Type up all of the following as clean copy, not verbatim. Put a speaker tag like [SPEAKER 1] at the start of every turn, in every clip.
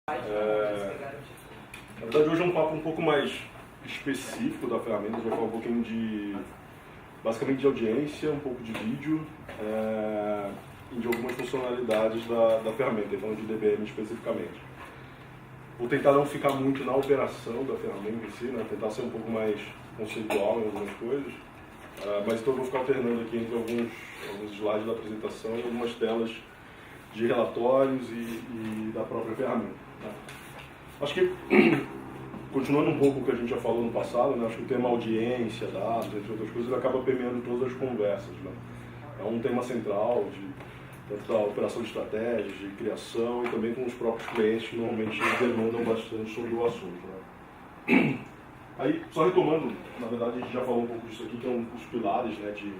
[SPEAKER 1] Na verdade, hoje é um papo um pouco mais específico da ferramenta. A gente vai falar um pouquinho basicamente de audiência, um pouco de vídeo e de algumas funcionalidades da ferramenta, falando de DBM especificamente. Vou tentar não ficar muito na operação da ferramenta em si, né? Tentar ser um pouco mais conceitual em algumas coisas, mas então eu vou ficar alternando aqui entre alguns slides da apresentação e algumas telas de relatórios e da própria ferramenta. Tá? Acho que, continuando um pouco o que a gente já falou no passado, né? Acho que o tema audiência, dados, entre outras coisas, ele acaba permeando todas as conversas. Né? É um tema central tanto da operação de estratégias, de criação e também com os próprios clientes que normalmente demandam bastante sobre o assunto. Né? Aí, só retomando, na verdade a gente já falou um pouco disso aqui, que é um dos pilares, né, de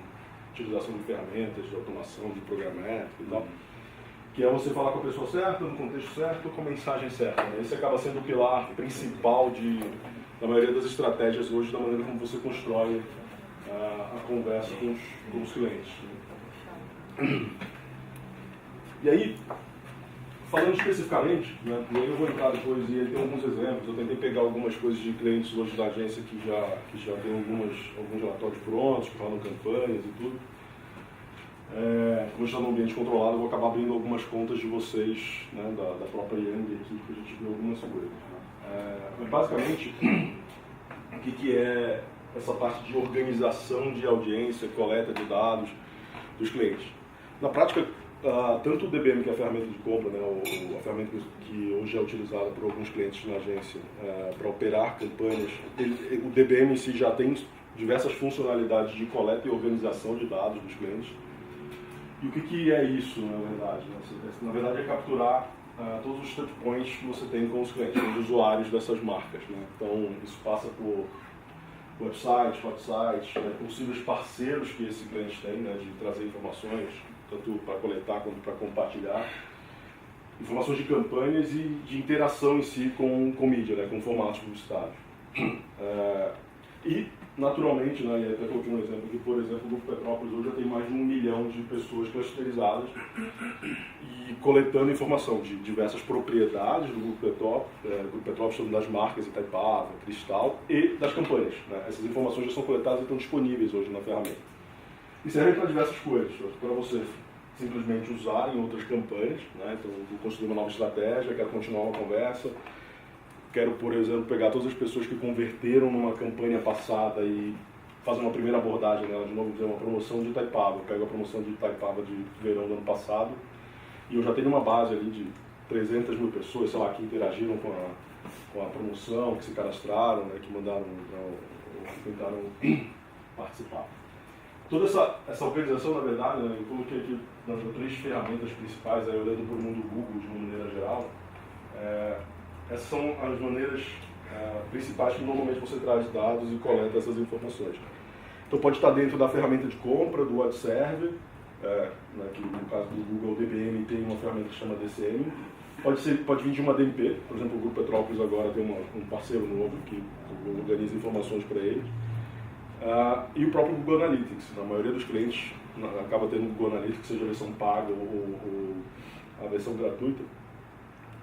[SPEAKER 1] utilização de ferramentas, de automação, de programática e tal, que é você falar com a pessoa certa, no contexto certo, com a mensagem certa. Né? Esse acaba sendo o pilar principal da maioria das estratégias hoje, da maneira como você constrói a conversa com os clientes. E aí, falando especificamente, né, e aí eu vou entrar depois e aí tem alguns exemplos. Eu tentei pegar algumas coisas de clientes hoje da agência que já tem alguns relatórios prontos, que falam campanhas e tudo. Como está no ambiente controlado, eu vou acabar abrindo algumas contas de vocês, né, da própria Yang aqui, para a gente ver algumas coisas. Né? Mas basicamente, o que é essa parte de organização de audiência, coleta de dados dos clientes? Na prática, tanto o DBM, que é a ferramenta de compra, né, a ferramenta que hoje é utilizada por alguns clientes na agência para operar campanhas, o DBM em si já tem diversas funcionalidades de coleta e organização de dados dos clientes. E o que é isso, na verdade? Né? Na verdade, é capturar todos os touchpoints que você tem com os clientes, com os usuários dessas marcas. Né? Então, isso passa por websites, hotsites, possíveis parceiros que esse cliente tem, né, de trazer informações, tanto para coletar quanto para compartilhar, informações de campanhas e de interação em si com mídia, né, com formatos publicitários. E, naturalmente, né, e até coloquei um exemplo aqui, por exemplo, o Grupo Petrópolis hoje já tem mais de 1 milhão de pessoas clusterizadas e coletando informação de diversas propriedades do Grupo Petrópolis, tanto das marcas Itaipava, Cristal e das campanhas. Né? Essas informações já são coletadas e estão disponíveis hoje na ferramenta. E servem para diversas coisas, para você simplesmente usar em outras campanhas, né? Então, vou construir uma nova estratégia, quero continuar uma conversa, quero, por exemplo, pegar todas as pessoas que converteram numa campanha passada e fazer uma primeira abordagem nela, de novo, fazer uma promoção de Itaipava. Eu pego a promoção de Itaipava de verão do ano passado e eu já tenho uma base ali de 300 mil pessoas, sei lá, que interagiram com a promoção, que se cadastraram, né, que mandaram, ou que tentaram participar. Toda essa organização, na verdade, né, eu coloquei aqui nas 3 ferramentas principais, aí olhando para o mundo Google de uma maneira geral, essas são as maneiras principais que normalmente você traz dados e coleta essas informações. Então pode estar dentro da ferramenta de compra, do Ad Server, né, que no caso do Google, o DBM tem uma ferramenta que chama DCM. Pode vir de uma DMP, por exemplo, o Grupo Petrópolis agora tem um parceiro novo que organiza informações para eles. E o próprio Google Analytics. Na maioria dos clientes acaba tendo o Google Analytics, seja a versão paga ou a versão gratuita.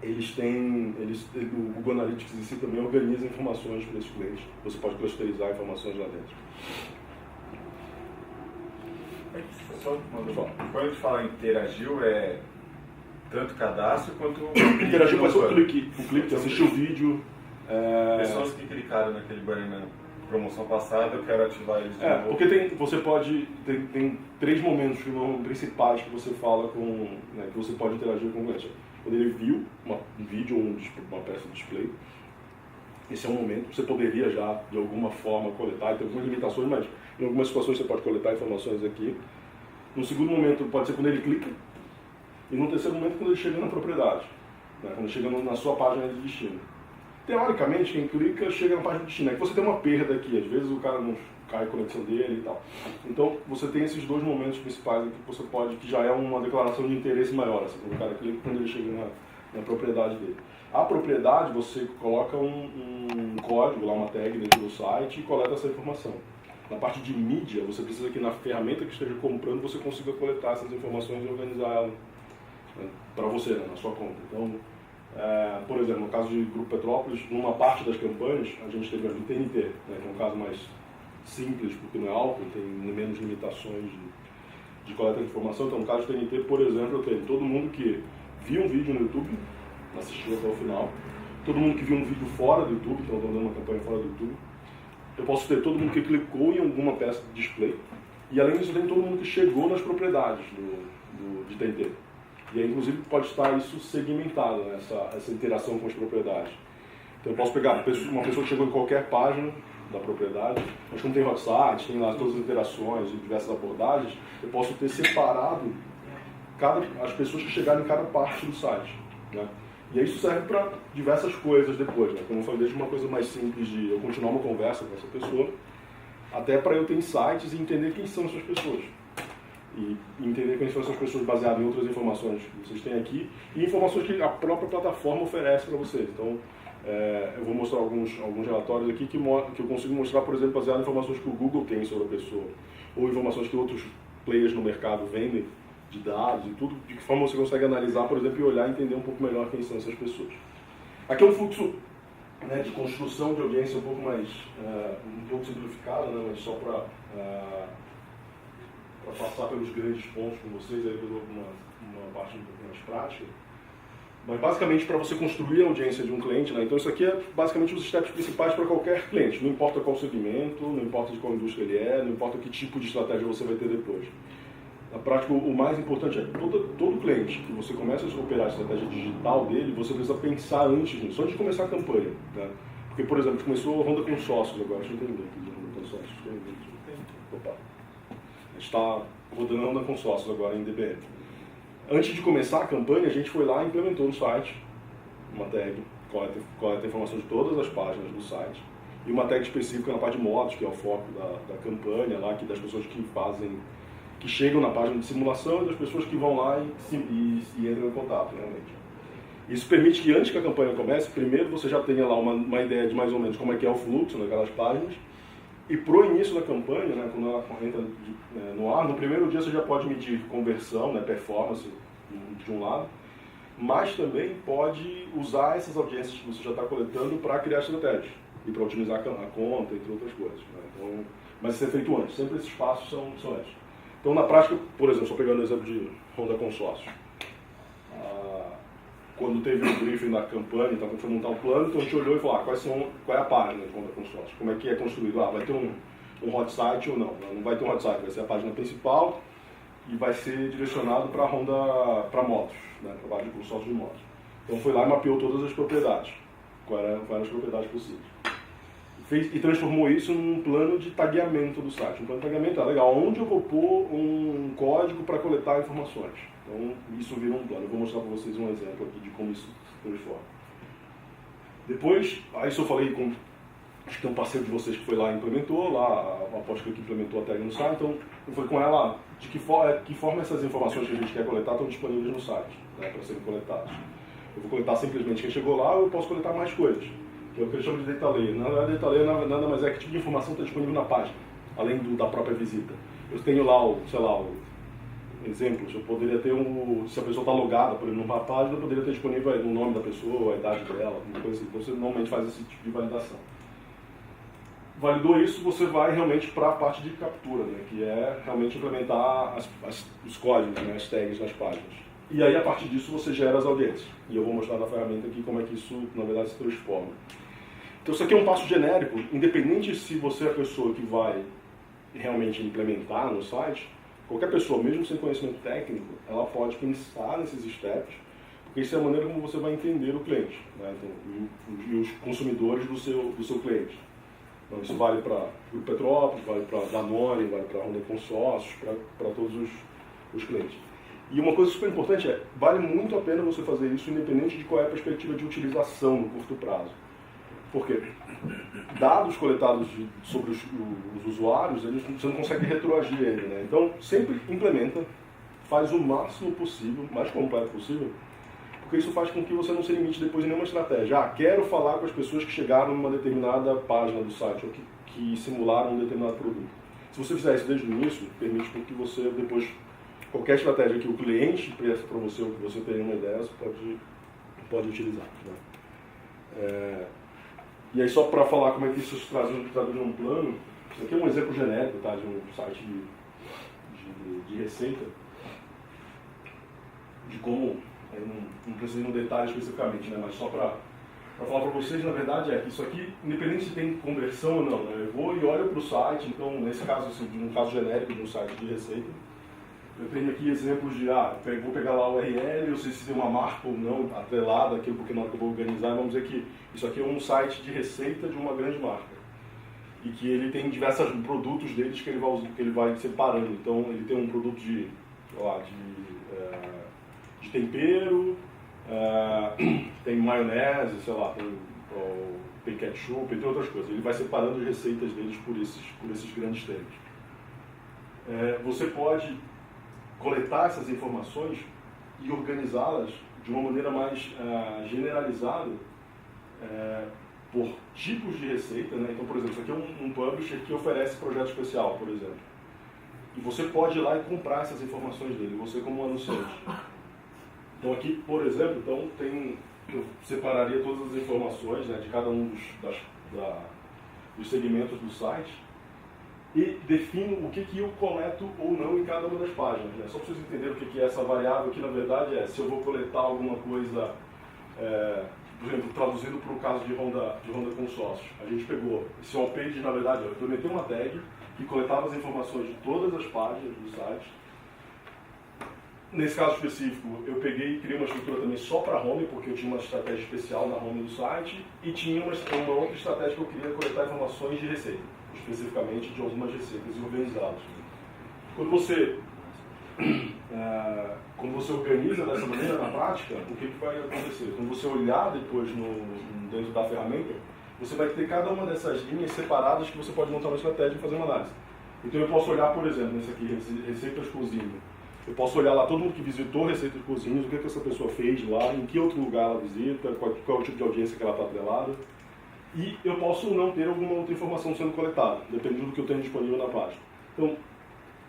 [SPEAKER 1] O Google Analytics em si também organiza informações para esses clientes. Você pode clusterizar informações lá dentro.
[SPEAKER 2] Quando a gente fala interagiu, é tanto cadastro quanto...
[SPEAKER 1] Interagiu pode ser o clique, assistir o vídeo.
[SPEAKER 2] Pessoas que clicaram naquele banner na promoção passada, eu quero ativar eles de novo.
[SPEAKER 1] Porque você pode... Tem 3 momentos principais que você fala né, que você pode interagir com o cliente. Quando ele viu um vídeo ou uma peça de display, esse é um momento. Você poderia já, de alguma forma, coletar, tem algumas limitações, mas em algumas situações você pode coletar informações aqui. No segundo momento, pode ser quando ele clica. E no terceiro momento, quando ele chega na propriedade, né? Quando chega na sua página de destino. Teoricamente, quem clica chega na página de destino. É que você tem uma perda aqui, às vezes o cara não cai a conexão dele e tal. Então, você tem esses 2 momentos principais aqui que você pode, que já é uma declaração de interesse maior, assim, quando o cara clica, quando ele chega na propriedade dele. A propriedade, você coloca um código, lá uma tag dentro do site e coleta essa informação. Na parte de mídia, você precisa que na ferramenta que esteja comprando, você consiga coletar essas informações e organizar elas, né, para você, né, na sua conta. Então, Por exemplo, no caso de Grupo Petrópolis, numa parte das campanhas, a gente teve o TNT, né, que é um caso mais simples, porque não é álcool, tem menos limitações de coleta de informação. Então, no caso do TNT, por exemplo, eu tenho todo mundo que viu um vídeo no YouTube, assistiu até o final, todo mundo que viu um vídeo fora do YouTube, então estou dando uma campanha fora do YouTube. Eu posso ter todo mundo que clicou em alguma peça de display, e além disso, eu tenho todo mundo que chegou nas propriedades de TNT. E aí, inclusive, pode estar isso segmentado, né, essa interação com as propriedades. Então, eu posso pegar uma pessoa que chegou em qualquer página da propriedade, mas como tem website, tem lá todas as interações e diversas abordagens, eu posso ter separado as pessoas que chegaram em cada parte do site, né? E aí isso serve para diversas coisas depois, né? Como eu falei, desde uma coisa mais simples de eu continuar uma conversa com essa pessoa, até para eu ter insights e entender quem são essas pessoas. E entender quem são essas pessoas baseado em outras informações que vocês têm aqui e informações que a própria plataforma oferece para vocês. Então, eu vou mostrar alguns relatórios aqui que eu consigo mostrar, por exemplo, baseado em informações que o Google tem sobre a pessoa, ou informações que outros players no mercado vendem, de dados e tudo, de que forma você consegue analisar, por exemplo, e olhar e entender um pouco melhor quem são essas pessoas. Aqui é um fluxo, né, de construção de audiência um pouco mais, um pouco simplificado, né, mas só para passar pelos grandes pontos com vocês, aí eu dou uma parte um pouco mais prática. Mas basicamente para você construir a audiência de um cliente, né? Então isso aqui é basicamente os steps principais para qualquer cliente, não importa qual segmento, não importa de qual indústria ele é, não importa que tipo de estratégia você vai ter depois. Na prática, o mais importante é todo cliente que você começa a operar a estratégia digital dele, você precisa pensar antes nisso, antes de começar a campanha, né? Porque, por exemplo, a gente começou a ronda com sócios agora, deixa eu entender aqui de ronda com sócios. Opa. A gente está rodando a ronda com sócios agora em DBM. Antes de começar a campanha, a gente foi lá e implementou no site uma tag, coleta informação de todas as páginas do site, e uma tag específica na parte de motos, que é o foco da campanha, lá, que das pessoas que chegam na página de simulação e das pessoas que vão lá e entram em contato, realmente. Isso permite que antes que a campanha comece, primeiro você já tenha lá uma ideia de mais ou menos como é que é o fluxo naquelas páginas, e pro início da campanha, né, quando ela entra no ar, no primeiro dia você já pode medir conversão, né, performance de um lado, mas também pode usar essas audiências que você já está coletando para criar estratégias e para otimizar a conta, entre outras coisas, né? Então, mas isso é feito antes, sempre esses passos são antes. Então, na prática, por exemplo, só pegando o exemplo de ronda consórcio, quando teve o briefing da campanha, então quando foi montar o plano, então a gente olhou e falou, qual é a página de ronda consórcio, como é que é construído, vai ter um hot site ou não vai ter um hot site, vai ser a página principal e vai ser direcionado para a ronda, para motos, né, para a página de consórcio de motos. Então foi lá e mapeou todas as propriedades, quais eram as propriedades possíveis. E transformou isso num plano de tagueamento do site. Um plano de tagueamento, legal, onde eu vou pôr um código para coletar informações. Então, isso vira um plano. Eu vou mostrar para vocês um exemplo aqui de como isso se transforma. Depois, aí isso eu falei com, acho que tem um parceiro de vocês que foi lá e implementou, lá, a Aposta que implementou a tag no site, então eu fui com ela, de que forma essas informações que a gente quer coletar estão disponíveis no site, né, para serem coletadas. Eu vou coletar simplesmente quem chegou lá, ou eu posso coletar mais coisas. Que é o que eles chamam de data layer. Na verdade, data layer nada mais é que tipo de informação está disponível na página, além da própria visita. Eu tenho lá exemplos, eu poderia ter se a pessoa está logada, por exemplo, numa página, eu poderia ter disponível o nome da pessoa, a idade dela, alguma coisa assim. Então você normalmente faz esse tipo de validação. Validou isso, você vai realmente para a parte de captura, né, que é realmente implementar os códigos, né, as tags nas páginas. E aí, a partir disso, você gera as audiências. E eu vou mostrar na ferramenta aqui como é que isso, na verdade, se transforma. Então, isso aqui é um passo genérico, independente se você é a pessoa que vai realmente implementar no site, qualquer pessoa, mesmo sem conhecimento técnico, ela pode pensar nesses steps, porque isso é a maneira como você vai entender o cliente, né? Então, e os consumidores do seu cliente. Então, isso vale para o Petrópolis, vale para a Danone, vale para a Ronda Consórcios, para todos os clientes. E uma coisa super importante vale muito a pena você fazer isso independente de qual é a perspectiva de utilização no curto prazo. Por quê? Dados coletados sobre os usuários, você não consegue retroagir ainda, né? Então, sempre implementa, faz o máximo possível, o mais completo possível, porque isso faz com que você não se limite depois em nenhuma estratégia. Quero falar com as pessoas que chegaram numa determinada página do site ou que simularam um determinado produto. Se você fizer isso desde o início, permite que você depois, qualquer estratégia que o cliente peça para você ou que você tenha uma ideia, você pode pode utilizar. Né? E aí, só para falar como é que isso se traduz num plano, isso aqui é um exemplo genérico, tá, de um site de receita, de como, não preciso ir no detalhe especificamente, né, mas só para falar para vocês, na verdade, é que isso aqui, independente se tem conversão ou não, né, eu vou e olho para o site, então, nesse caso, assim, de um caso genérico de um site de receita, eu tenho aqui exemplos de, vou pegar lá o URL, eu sei se tem uma marca ou não atrelada aqui, porque na hora que eu vou organizar, vamos dizer que isso aqui é um site de receita de uma grande marca. E que ele tem diversos produtos deles que ele vai separando. Então, ele tem um produto de tempero, tem maionese, sei lá, tem ketchup, tem outras coisas. Ele vai separando as receitas deles por esses grandes termos. Você pode coletar essas informações e organizá-las de uma maneira mais generalizada por tipos de receita, né? Então, por exemplo, isso aqui é um publisher que oferece projeto especial, por exemplo. E você pode ir lá e comprar essas informações dele, você como anunciante. Então aqui, por exemplo, eu separaria todas as informações, né, de cada um dos segmentos do site e defino o que eu coleto ou não em cada uma das páginas. Né? Só para vocês entenderem o que é essa variável, que na verdade se eu vou coletar alguma coisa, por exemplo, traduzindo para o caso de Honda Consórcio. A gente pegou esse all-page, na verdade, eu implementei uma tag que coletava as informações de todas as páginas do site. Nesse caso específico, eu peguei e criei uma estrutura também só para home, porque eu tinha uma estratégia especial na home do site, e tinha uma outra estratégia que eu queria coletar informações de receita, especificamente de algumas receitas e organizá-las. Quando você organiza dessa maneira na prática, o que vai acontecer? Quando você olhar depois dentro da ferramenta, você vai ter cada uma dessas linhas separadas que você pode montar uma estratégia e fazer uma análise. Então eu posso olhar, por exemplo, nesse aqui, receitas cozinha. Eu posso olhar lá todo mundo que visitou receitas de cozinha, o que essa pessoa fez lá, em que outro lugar ela visita, qual é o tipo de audiência que ela está atrelada. E eu posso não ter alguma outra informação sendo coletada, dependendo do que eu tenho disponível na página. Então,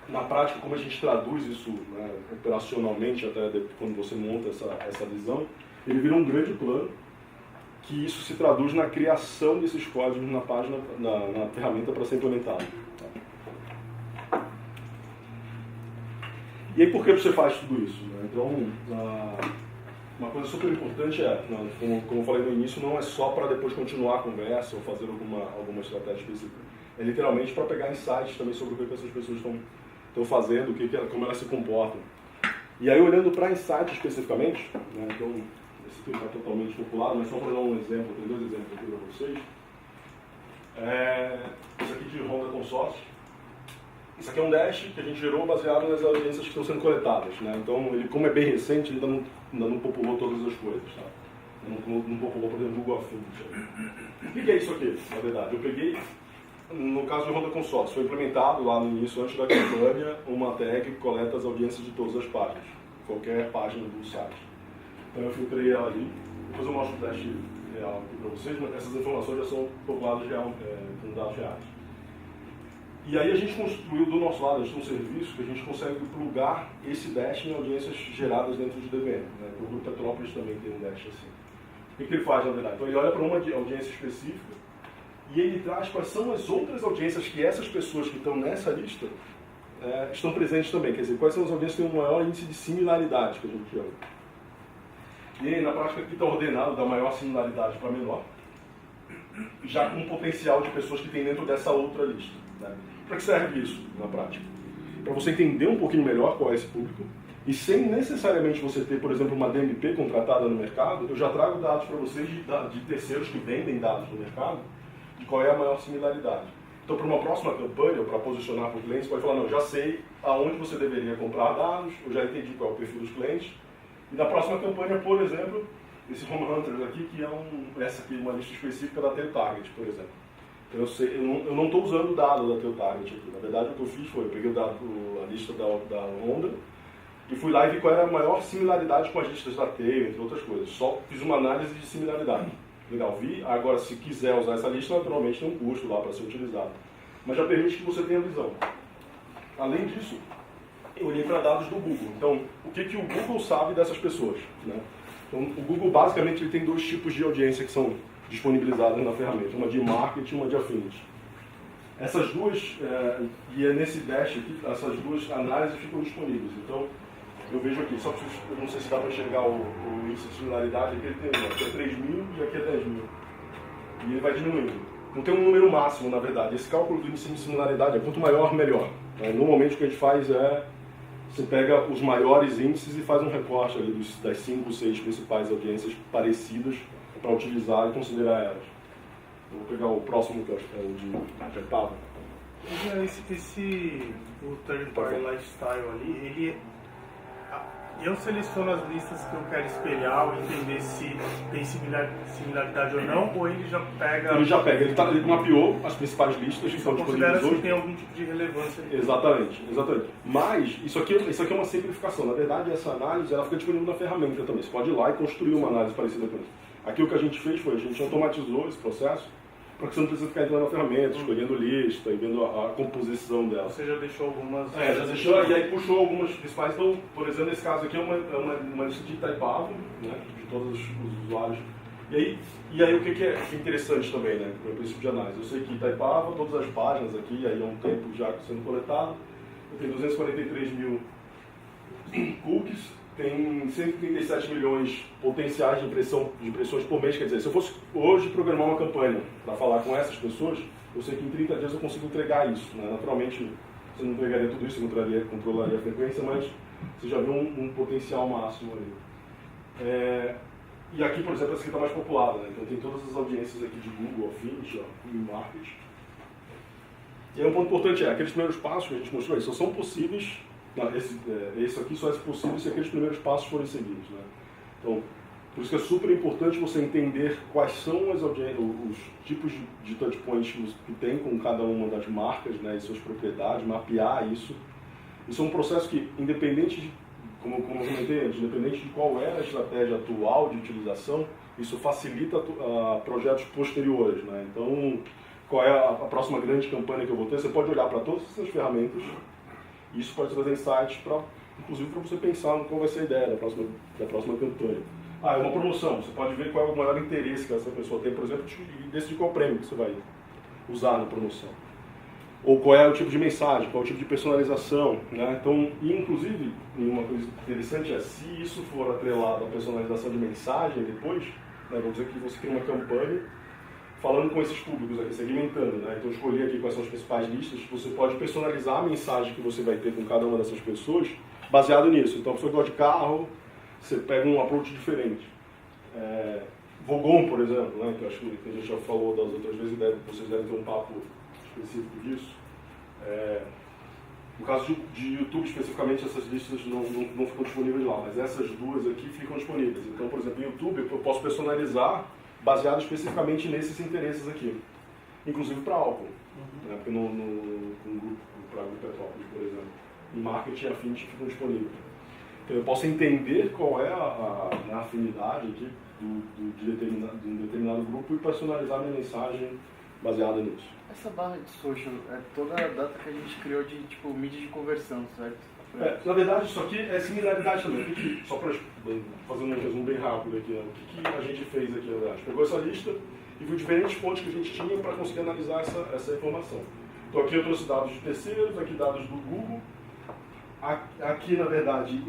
[SPEAKER 1] na prática, como a gente traduz isso, né, operacionalmente, até quando você monta essa visão, ele vira um grande plano, que isso se traduz na criação desses códigos na página, na ferramenta para ser implementado. E aí, por que você faz tudo isso? Né? Então, uma coisa super importante como eu falei no início, não é só para depois continuar a conversa ou fazer alguma estratégia específica. É literalmente para pegar insights também sobre o que essas pessoas estão fazendo, como elas se comportam. E aí, olhando para insights especificamente, né? Então, esse aqui está totalmente populado, mas só para dar um exemplo, tem dois exemplos aqui para vocês. Esse aqui de Honda Consórcio. Isso aqui é um dash que a gente gerou baseado nas audiências que estão sendo coletadas. Né? Então, ele, como é bem recente, ele ainda não populou todas as coisas. Tá? Não populou, por exemplo, o Google Ads. O que é isso aqui, na verdade? Eu peguei, no caso de Honda Consórcio, foi implementado lá no início, antes da campanha, uma tag que coleta as audiências de todas as páginas, qualquer página do site. Então, eu filtrei ela ali. Depois eu mostro o dash real aqui para vocês, mas essas informações já são populadas com dados reais. E aí a gente construiu do nosso lado, a gente tem um serviço que a gente consegue plugar esse dash em audiências geradas dentro de DVM. Né? O Grupo Petrópolis também tem um dash assim. O que ele faz, na verdade? Então ele olha para uma audiência específica e ele traz quais são as outras audiências que essas pessoas que estão nessa lista estão presentes também. Quer dizer, quais são as audiências que têm um maior índice de similaridade, que a gente chama. E aí, na prática, aqui está ordenado da maior similaridade para menor, já com um potencial de pessoas que tem dentro dessa outra lista. Né? Para que serve isso na prática? Para você entender um pouquinho melhor qual é esse público e sem necessariamente você ter, por exemplo, uma DMP contratada no mercado, eu já trago dados para vocês de terceiros que vendem dados no mercado de qual é a maior similaridade. Então, para uma próxima campanha, ou para posicionar para o cliente, você pode falar, não, já sei aonde você deveria comprar dados, eu já entendi qual é o perfil dos clientes. E na próxima campanha, por exemplo, esse Home Hunters aqui, que é essa aqui, uma lista específica da Tail Target, por exemplo. Então, eu não estou usando o dado da Tail Target aqui. Na verdade, o que eu fiz foi, eu peguei a lista da Honda e fui lá e vi qual era a maior similaridade com as listas da Tail, entre outras coisas. Só fiz uma análise de similaridade. Legal, vi. Agora, se quiser usar essa lista, naturalmente tem um custo lá para ser utilizado. Mas já permite que você tenha visão. Além disso, eu olhei para dados do Google. Então, o que o Google sabe dessas pessoas? Né? Então, o Google, basicamente, ele tem 2 tipos de audiência que são disponibilizadas na ferramenta, uma de marketing e uma de affinity. Essas duas, e é nesse dash aqui, essas duas análises ficam disponíveis. Então, eu vejo aqui, só preciso, eu não sei se dá para enxergar o índice de similaridade, aqui ele tem, aqui é 3.000 e aqui é 10.000. E ele vai diminuindo. Não tem um número máximo, na verdade. Esse cálculo do índice de similaridade é quanto maior, melhor. Normalmente o que a gente faz é, você pega os maiores índices e faz um recorte ali das 5 ou 6 principais audiências parecidas para utilizar e considerar elas. Eu vou pegar o próximo, que eu acho que é o de Taipawa.
[SPEAKER 3] O Third Party Lifestyle ali, eu seleciono as listas que eu quero espelhar ou entender se tem similaridade ou não, ou ele já pega...
[SPEAKER 1] Ele mapeou as principais listas que estão disponíveis hoje.
[SPEAKER 3] Que tem algum tipo de relevância.
[SPEAKER 1] Exatamente. Mas isso aqui é uma simplificação. Na verdade, essa análise ela fica disponível na ferramenta também. Você pode ir lá e construir uma análise parecida com isso. Aqui o que a gente fez foi, a gente automatizou esse processo, para que você não precisa ficar entrando na ferramenta, escolhendo lista e vendo a composição dela.
[SPEAKER 3] Você já deixou algumas...
[SPEAKER 1] já deixou, e aí puxou algumas principais. Então, por exemplo, nesse caso aqui é uma lista de Taipawa, né, de todos os usuários. E aí o que é interessante também, né, para o princípio de análise? Eu sei que Taipawa, todas as páginas aqui, aí há um tempo já sendo coletado, eu tenho 243 mil cookies, tem 137 milhões potenciais de impressões por mês. Quer dizer, se eu fosse hoje programar uma campanha para falar com essas pessoas, eu sei que em 30 dias eu consigo entregar isso. Né? Naturalmente, você não entregaria tudo isso, você controlaria a frequência, mas você já viu um potencial máximo ali. E aqui, por exemplo, essa aqui está mais populada. Né? Então tem todas as audiências aqui de Google, Affinity, e Market. E aí um ponto importante aqueles primeiros passos que a gente mostrou aí, só são possíveis. Esse aqui só é possível se aqueles primeiros passos forem seguidos. Né? Então, por isso que é super importante você entender quais são os tipos de touchpoints que tem com cada uma das marcas, né, e suas propriedades, mapear isso. Isso é um processo que, independente de, como eu comentei antes, independente de qual é a estratégia atual de utilização, isso facilita projetos posteriores. Né? Então, qual é a próxima grande campanha que eu vou ter? Você pode olhar para todas essas ferramentas. Isso pode trazer insights, inclusive para você pensar qual vai ser a ideia da próxima campanha. É uma promoção, você pode ver qual é o maior interesse que essa pessoa tem, por exemplo, e decidir qual prêmio que você vai usar na promoção. Ou qual é o tipo de mensagem, qual é o tipo de personalização. Né? Então, inclusive, uma coisa interessante é, se isso for atrelado à personalização de mensagem depois, né, vamos dizer que você cria uma campanha falando com esses públicos aqui, segmentando, né? Então escolhi aqui quais são as principais listas, você pode personalizar a mensagem que você vai ter com cada uma dessas pessoas, baseado nisso. Então a pessoa que gosta de carro, você pega um approach diferente. Vogon, por exemplo, né? Que eu acho que a gente já falou das outras vezes, vocês devem ter um papo específico disso. No caso de YouTube, especificamente, essas listas não ficam disponíveis lá, mas essas duas aqui ficam disponíveis. Então, por exemplo, no YouTube eu posso personalizar baseado especificamente nesses interesses aqui, inclusive para álcool, né? Porque no grupo, para o Petrópolis, por exemplo, em marketing e affinity ficam disponíveis. Então eu posso entender qual é a afinidade aqui de um determinado grupo e personalizar minha mensagem baseada nisso.
[SPEAKER 4] Essa barra de social é toda a data que a gente criou de tipo mídia de conversão, certo?
[SPEAKER 1] Na verdade, isso aqui é similaridade também. Só para fazer um resumo bem rápido aqui, o que a gente fez aqui, na verdade? Pegou essa lista e viu diferentes fontes que a gente tinha para conseguir analisar essa informação. Então aqui eu trouxe dados de terceiros, aqui dados do Google. Aqui, na verdade,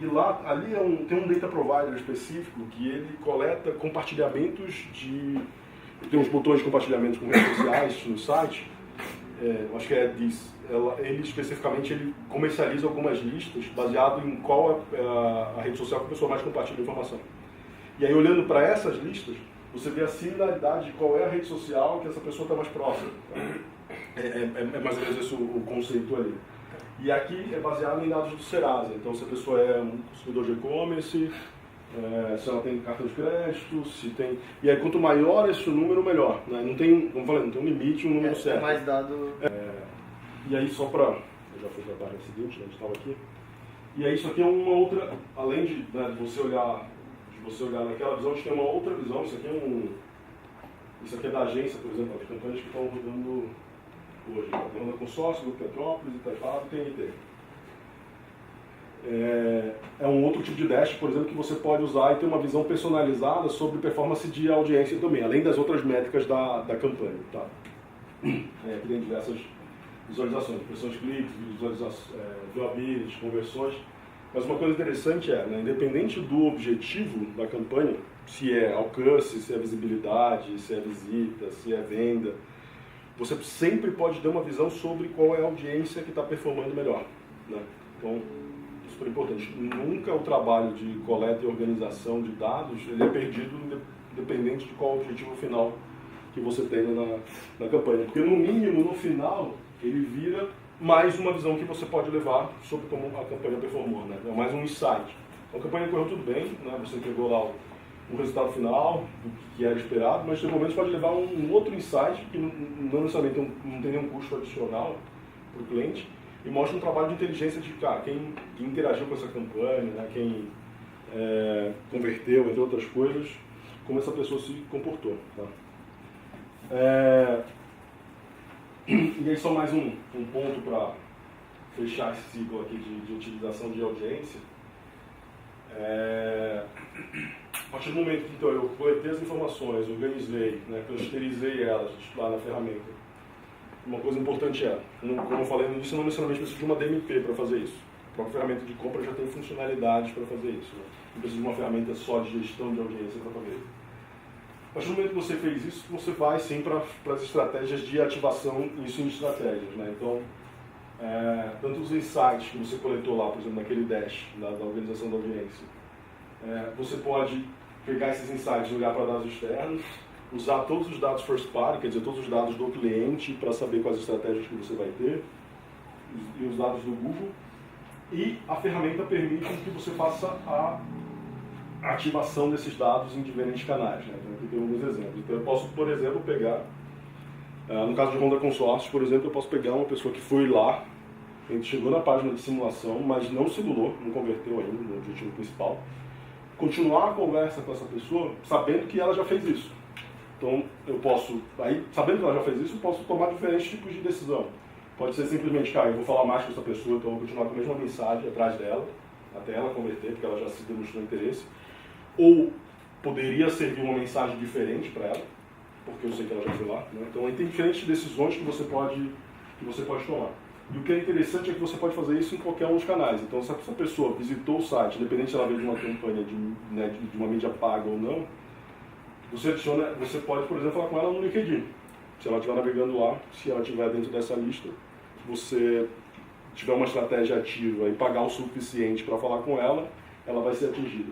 [SPEAKER 1] ali tem um data provider específico que ele coleta compartilhamentos tem uns botões de compartilhamento com redes sociais no site. Acho que é disso. Ele especificamente comercializa algumas listas baseado em qual é a rede social que a pessoa mais compartilha informação. E aí, olhando para essas listas, você vê a similaridade de qual é a rede social que essa pessoa está mais próxima. É mais ou menos esse o conceito ali. E aqui é baseado em dados do Serasa. Então, se a pessoa é um consumidor de e-commerce, se ela tem cartão de crédito, se tem... E aí, quanto maior esse número, melhor. Né? Não tem, como eu falei, não tem um limite, um número certo.
[SPEAKER 4] É mais dado...
[SPEAKER 1] E aí, só para... Eu já fui para a página seguinte, a gente estava aqui. E aí, isso aqui é uma outra... Além de você olhar naquela visão, a gente tem uma outra visão. Isso aqui é da agência, por exemplo, as campanhas que estão rodando hoje. Está rodando Consórcio, Grupo Petrópolis, Itaipawa e TNT. é um outro tipo de dash, por exemplo, que você pode usar e ter uma visão personalizada sobre performance de audiência também, além das outras métricas da campanha. Tá? Aqui tem diversas visualizações, impressões de cliques, viewability, conversões. Mas uma coisa interessante né, independente do objetivo da campanha, se é alcance, se é visibilidade, se é visita, se é venda, você sempre pode ter uma visão sobre qual é a audiência que está performando melhor. Né? Então, super importante. Nunca o trabalho de coleta e organização de dados ele é perdido independente de qual o objetivo final que você tenha na campanha. Porque no mínimo, no final, ele vira mais uma visão que você pode levar sobre como a campanha performou. Né? É mais um insight. Então, a campanha correu tudo bem, né? Você entregou lá um resultado final, do que era esperado, mas em momentos pode levar um outro insight que não necessariamente não tem nenhum custo adicional para o cliente, e mostra um trabalho de inteligência de quem interagiu com essa campanha, né, quem converteu, entre outras coisas, como essa pessoa se comportou. Tá? E aí só mais um ponto para fechar esse ciclo aqui de utilização de audiência. A partir do momento que então, eu coletei as informações, organizei, né, clusterizei elas lá na ferramenta, uma coisa importante como eu falei no início, não necessariamente preciso de uma DMP para fazer isso. A própria ferramenta de compra já tem funcionalidades para fazer isso. Né? Não precisa de uma ferramenta só de gestão de audiência para fazer isso. A partir do momento que você fez isso, você vai sim para as estratégias de ativação e isso em estratégias. Né? Então, tanto os insights que você coletou lá, por exemplo, naquele dash da organização da audiência, você pode pegar esses insights e olhar para dados externos, usar todos os dados first party, quer dizer, todos os dados do cliente para saber quais estratégias que você vai ter, e os dados do Google, e a ferramenta permite que você faça a ativação desses dados em diferentes canais. Né? Então, aqui tem alguns exemplos. Então, eu posso, por exemplo, pegar, no caso de Honda Consórcio, por exemplo, eu posso pegar uma pessoa que foi lá, a gente chegou na página de simulação, mas não simulou, não converteu ainda no objetivo principal, continuar a conversa com essa pessoa sabendo que ela já fez isso. Então, eu posso, aí, sabendo que ela já fez isso, eu posso tomar diferentes tipos de decisão. Pode ser simplesmente, eu vou falar mais com essa pessoa, então eu vou continuar com a mesma mensagem atrás dela, até ela converter, porque ela já se demonstrou interesse. Ou poderia servir uma mensagem diferente para ela, porque eu sei que ela já foi lá. Né? Então, aí tem diferentes decisões que você pode tomar. E o que é interessante é que você pode fazer isso em qualquer um dos canais. Então, se essa pessoa visitou o site, independente se ela veio de uma campanha de uma mídia paga ou não, você pode, por exemplo, falar com ela no LinkedIn. Se ela estiver navegando lá, se ela estiver dentro dessa lista, você tiver uma estratégia ativa e pagar o suficiente para falar com ela, ela vai ser atingida.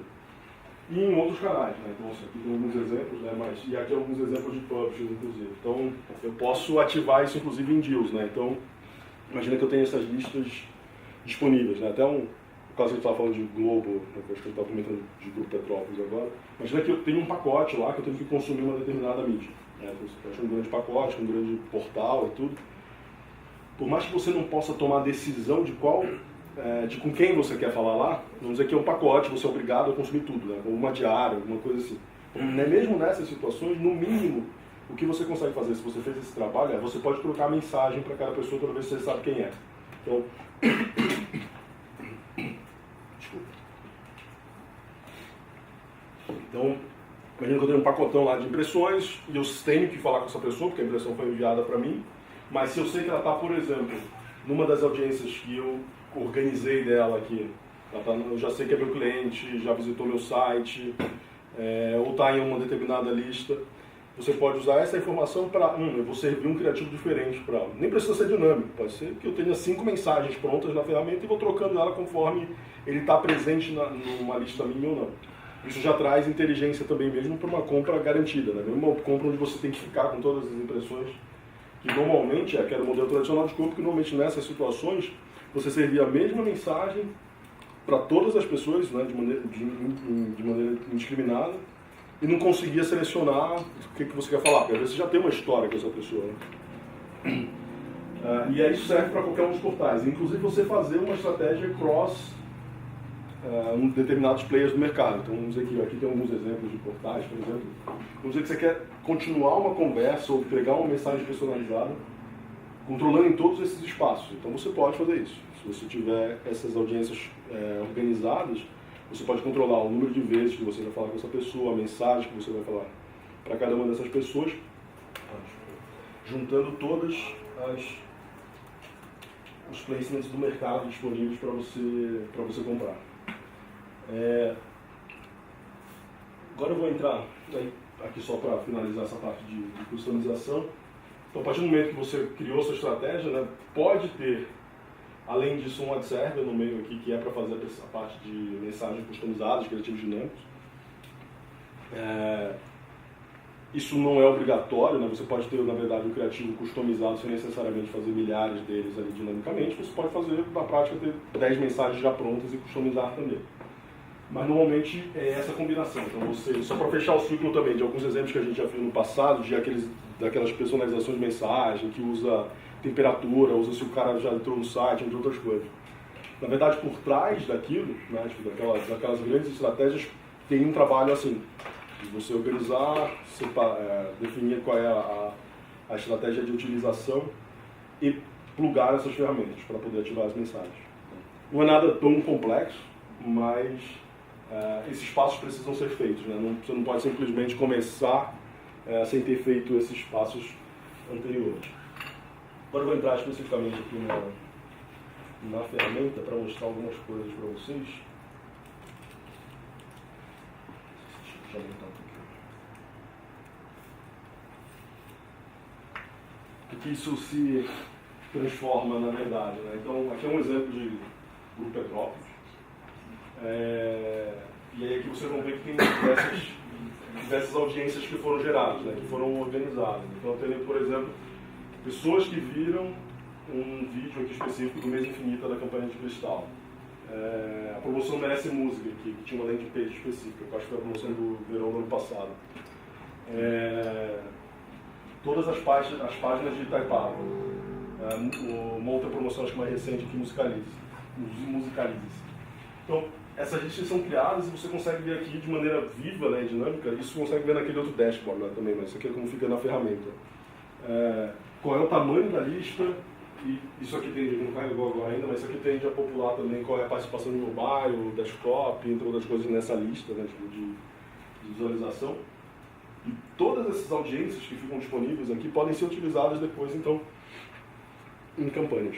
[SPEAKER 1] E em outros canais, né? Então, aqui tem alguns exemplos, né? E aqui alguns exemplos de publishers, inclusive. Então, eu posso ativar isso, inclusive, em deals, né? Então, imagina que eu tenho essas listas disponíveis, né? Até no caso que a gente estava falando de Globo, né? Acho que a gente estava comentando de Grupo Petrópolis agora. Imagina que eu tenho um pacote lá que eu tenho que consumir uma determinada mídia. Né? Então, você fecha um grande pacote, um grande portal e tudo. Por mais que você não possa tomar a decisão de com quem você quer falar lá, vamos dizer que é um pacote, você é obrigado a consumir tudo, né? Uma diária, alguma coisa assim. Então, mesmo nessas situações, no mínimo, o que você consegue fazer, se você fez esse trabalho, você pode trocar mensagem para cada pessoa toda vez que você sabe quem é. Então, desculpa. Então, imagina que eu tenho um pacotão lá de impressões e eu tenho que falar com essa pessoa, porque a impressão foi enviada para mim, mas se eu sei que ela está, por exemplo, numa das audiências que eu organizei dela aqui, eu já sei que é meu cliente, já visitou meu site, ou está em uma determinada lista, você pode usar essa informação para, eu vou servir um criativo diferente para ela. Nem precisa ser dinâmico, pode ser que eu tenha 5 mensagens prontas na ferramenta e vou trocando ela conforme ele está presente numa lista minha ou não. Isso já traz inteligência também mesmo para uma compra garantida, né? Mesmo uma compra onde você tem que ficar com todas as impressões, que normalmente que era o modelo tradicional de compra, que normalmente nessas situações você servia a mesma mensagem para todas as pessoas, né, de maneira indiscriminada, e não conseguia selecionar o que você quer falar, porque às vezes você já tem uma história com essa pessoa. Né? E aí isso serve para qualquer um dos portais, inclusive você fazer uma estratégia cross determinados players do mercado. Então vamos dizer que aqui tem alguns exemplos de portais, por exemplo. Vamos dizer que você quer continuar uma conversa ou pegar uma mensagem personalizada controlando em todos esses espaços. Então você pode fazer isso. Se você tiver essas audiências organizadas, você pode controlar o número de vezes que você vai falar com essa pessoa, a mensagem que você vai falar para cada uma dessas pessoas, juntando todas os placements do mercado disponíveis para você comprar. Agora eu vou entrar aqui só para finalizar essa parte de customização. Então, a partir do momento que você criou sua estratégia, né, pode ter, além disso, um ad server no meio aqui, que é para fazer a parte de mensagens customizadas, criativos dinâmicos. Isso não é obrigatório, né? Você pode ter, na verdade, um criativo customizado sem necessariamente fazer milhares deles ali dinamicamente. Você pode fazer, na prática, ter 10 mensagens já prontas e customizar também. Mas normalmente é essa combinação. Então, só para fechar o ciclo também, de alguns exemplos que a gente já viu no passado, daquelas personalizações de mensagem, que usa temperatura, usa se o cara já entrou no site, entre outras coisas. Na verdade, por trás daquilo, né, tipo, daquelas grandes estratégias, tem um trabalho assim, de você organizar, definir qual é a estratégia de utilização e plugar essas ferramentas para poder ativar as mensagens. Não é nada tão complexo, mas esses passos precisam ser feitos, né? Você não pode simplesmente começar sem ter feito esses passos anteriores. Agora eu vou entrar especificamente aqui na ferramenta para mostrar algumas coisas para vocês. Deixa eu aumentar um pouquinho. O que isso se transforma na verdade, né? Então, aqui é um exemplo de grupo Petrópolis. E aí aqui vocês vão ver que tem diversas audiências que foram geradas, né, que foram organizadas. Então tem, por exemplo, pessoas que viram um vídeo aqui específico do Mês Infinita da campanha de Cristal. A promoção Merece Música, que tinha uma landing page específica, que eu acho que foi a promoção do verão do ano passado. Todas as páginas de Itaipava. Uma outra promoção, acho que mais recente aqui, Musicalize. Então, essas listas são criadas e você consegue ver aqui de maneira viva, né, dinâmica. Isso você consegue ver naquele outro dashboard lá também, mas isso aqui é como fica na ferramenta. Qual é o tamanho da lista, e isso aqui tende, não carregou agora ainda, mas isso aqui tende a popular também qual é a participação de mobile, desktop, entre outras coisas nessa lista, né, de visualização. E todas essas audiências que ficam disponíveis aqui podem ser utilizadas depois, então, em campanhas.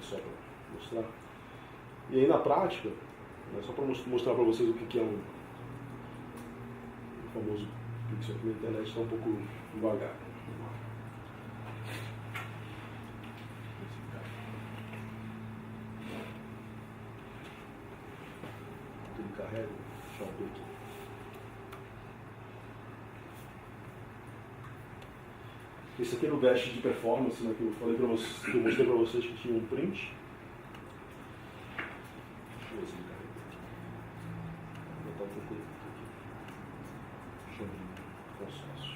[SPEAKER 1] Só para mostrar. E aí na prática, só para mostrar para vocês o que é o famoso pixel, aqui na internet está um pouco devagar. Ele carrega, deixa eu ver aqui. Esse aqui é o dash de performance, né, que eu falei para vocês, que eu mostrei para vocês que tinha um print. Deixa eu ver se ele carrega. Vou botar um pouco aqui. Show de consórcio.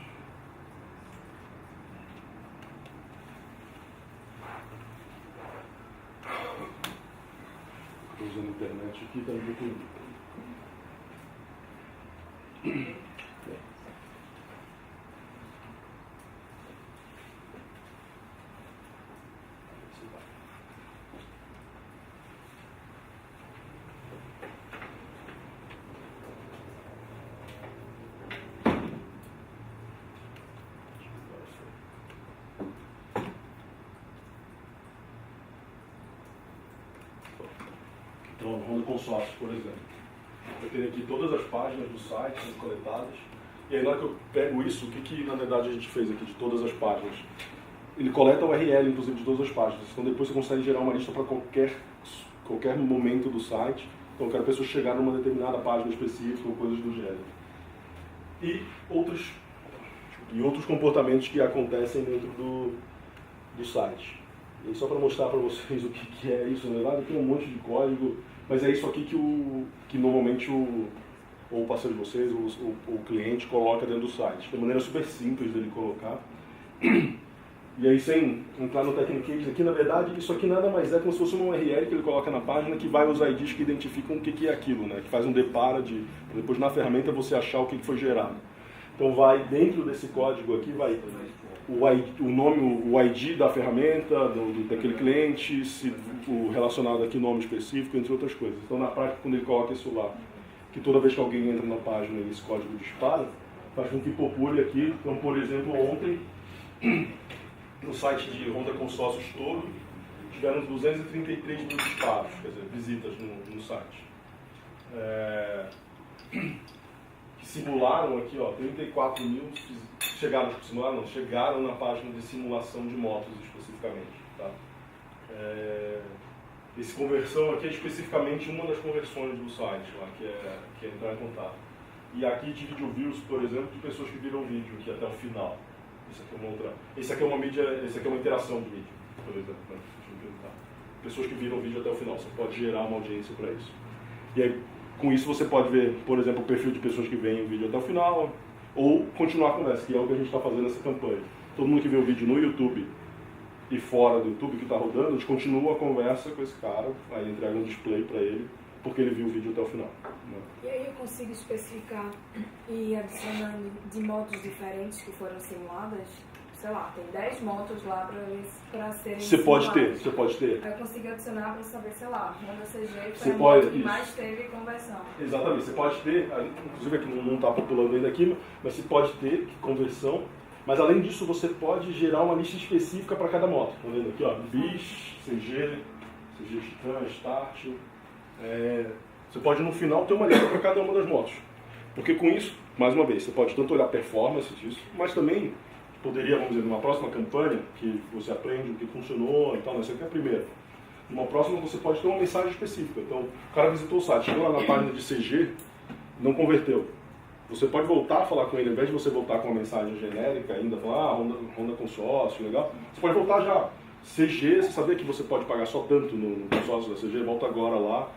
[SPEAKER 1] Estou usando a internet aqui, está um pouco. Então, no Honda Consórcio, por exemplo, eu tenho aqui todas as páginas do site sendo coletadas, e aí na hora que eu pego isso, o que na verdade a gente fez aqui de todas as páginas? Ele coleta o URL, inclusive, de todas as páginas, então depois você consegue gerar uma lista para qualquer momento do site, então eu quero a pessoa chegar numa determinada página específica ou coisas do gênero. E outros comportamentos que acontecem dentro do site. E aí, só para mostrar para vocês o que é isso, na verdade tem um monte de código, mas é isso aqui que normalmente o parceiro de vocês, o cliente, coloca dentro do site. De maneira super simples dele colocar. E aí, sem entrar no Technicage aqui, na verdade, isso aqui nada mais é como se fosse uma URL que ele coloca na página que vai os IDs que identificam o que é aquilo, né? Que faz um depara depois na ferramenta você achar o que foi gerado. Então vai dentro desse código aqui, vai o nome, o ID da ferramenta, daquele cliente, o relacionado aqui, nome específico, entre outras coisas. Então, na prática, quando ele coloca isso lá, que toda vez que alguém entra na página e esse código dispara, faz com que popule aqui. Então, por exemplo, ontem, no site de Honda Consórcios todo, tiveram 233 mil disparos, quer dizer, visitas no site. Que simularam aqui, 34 mil, chegaram na página de simulação de motos especificamente. Tá? Esse conversão aqui é especificamente uma das conversões do site, lá, que é entrar em contato. E aqui de video views, por exemplo, de pessoas que viram o vídeo aqui até o final. Esse aqui é uma interação de vídeo, por exemplo. Né? Pessoas que viram o vídeo até o final, você pode gerar uma audiência para isso. E aí, com isso você pode ver, por exemplo, o perfil de pessoas que veem o vídeo até o final, ou continuar a conversa, que é o que a gente está fazendo nessa campanha. Todo mundo que vê o vídeo no YouTube e fora do YouTube que está rodando, a gente continua a conversa com esse cara, aí entrega um display para ele, porque ele viu o vídeo até o final. Né?
[SPEAKER 5] E aí eu consigo especificar e adicionando de motos diferentes que foram simuladas? Sei lá, tem 10 motos lá para serem
[SPEAKER 1] Você pode ter.
[SPEAKER 5] Aí eu consigo adicionar para saber, sei lá, Honda CG
[SPEAKER 1] Você
[SPEAKER 5] foi a
[SPEAKER 1] pode,
[SPEAKER 5] moto que
[SPEAKER 1] isso.
[SPEAKER 5] mais teve conversão.
[SPEAKER 1] Exatamente, você pode ter, inclusive aqui não está populando ainda aqui, mas você pode ter conversão, mas além disso você pode gerar uma lista específica para cada moto. Tá vendo aqui, BIS, CG Titan, Start. Você pode no final ter uma lista para cada uma das motos. Porque com isso, mais uma vez, você pode tanto olhar a performance disso, mas também poderia, vamos dizer, numa próxima campanha, que você aprende o que funcionou e tal, essa aqui é a primeira. Numa próxima você pode ter uma mensagem específica. Então, o cara visitou o site, chegou lá na página de CG, não converteu. Você pode voltar a falar com ele, ao invés de você voltar com uma mensagem genérica ainda, falar, Honda consórcio, legal. Você pode voltar já. CG, você sabia que você pode pagar só tanto no consórcio da CG, volta agora lá.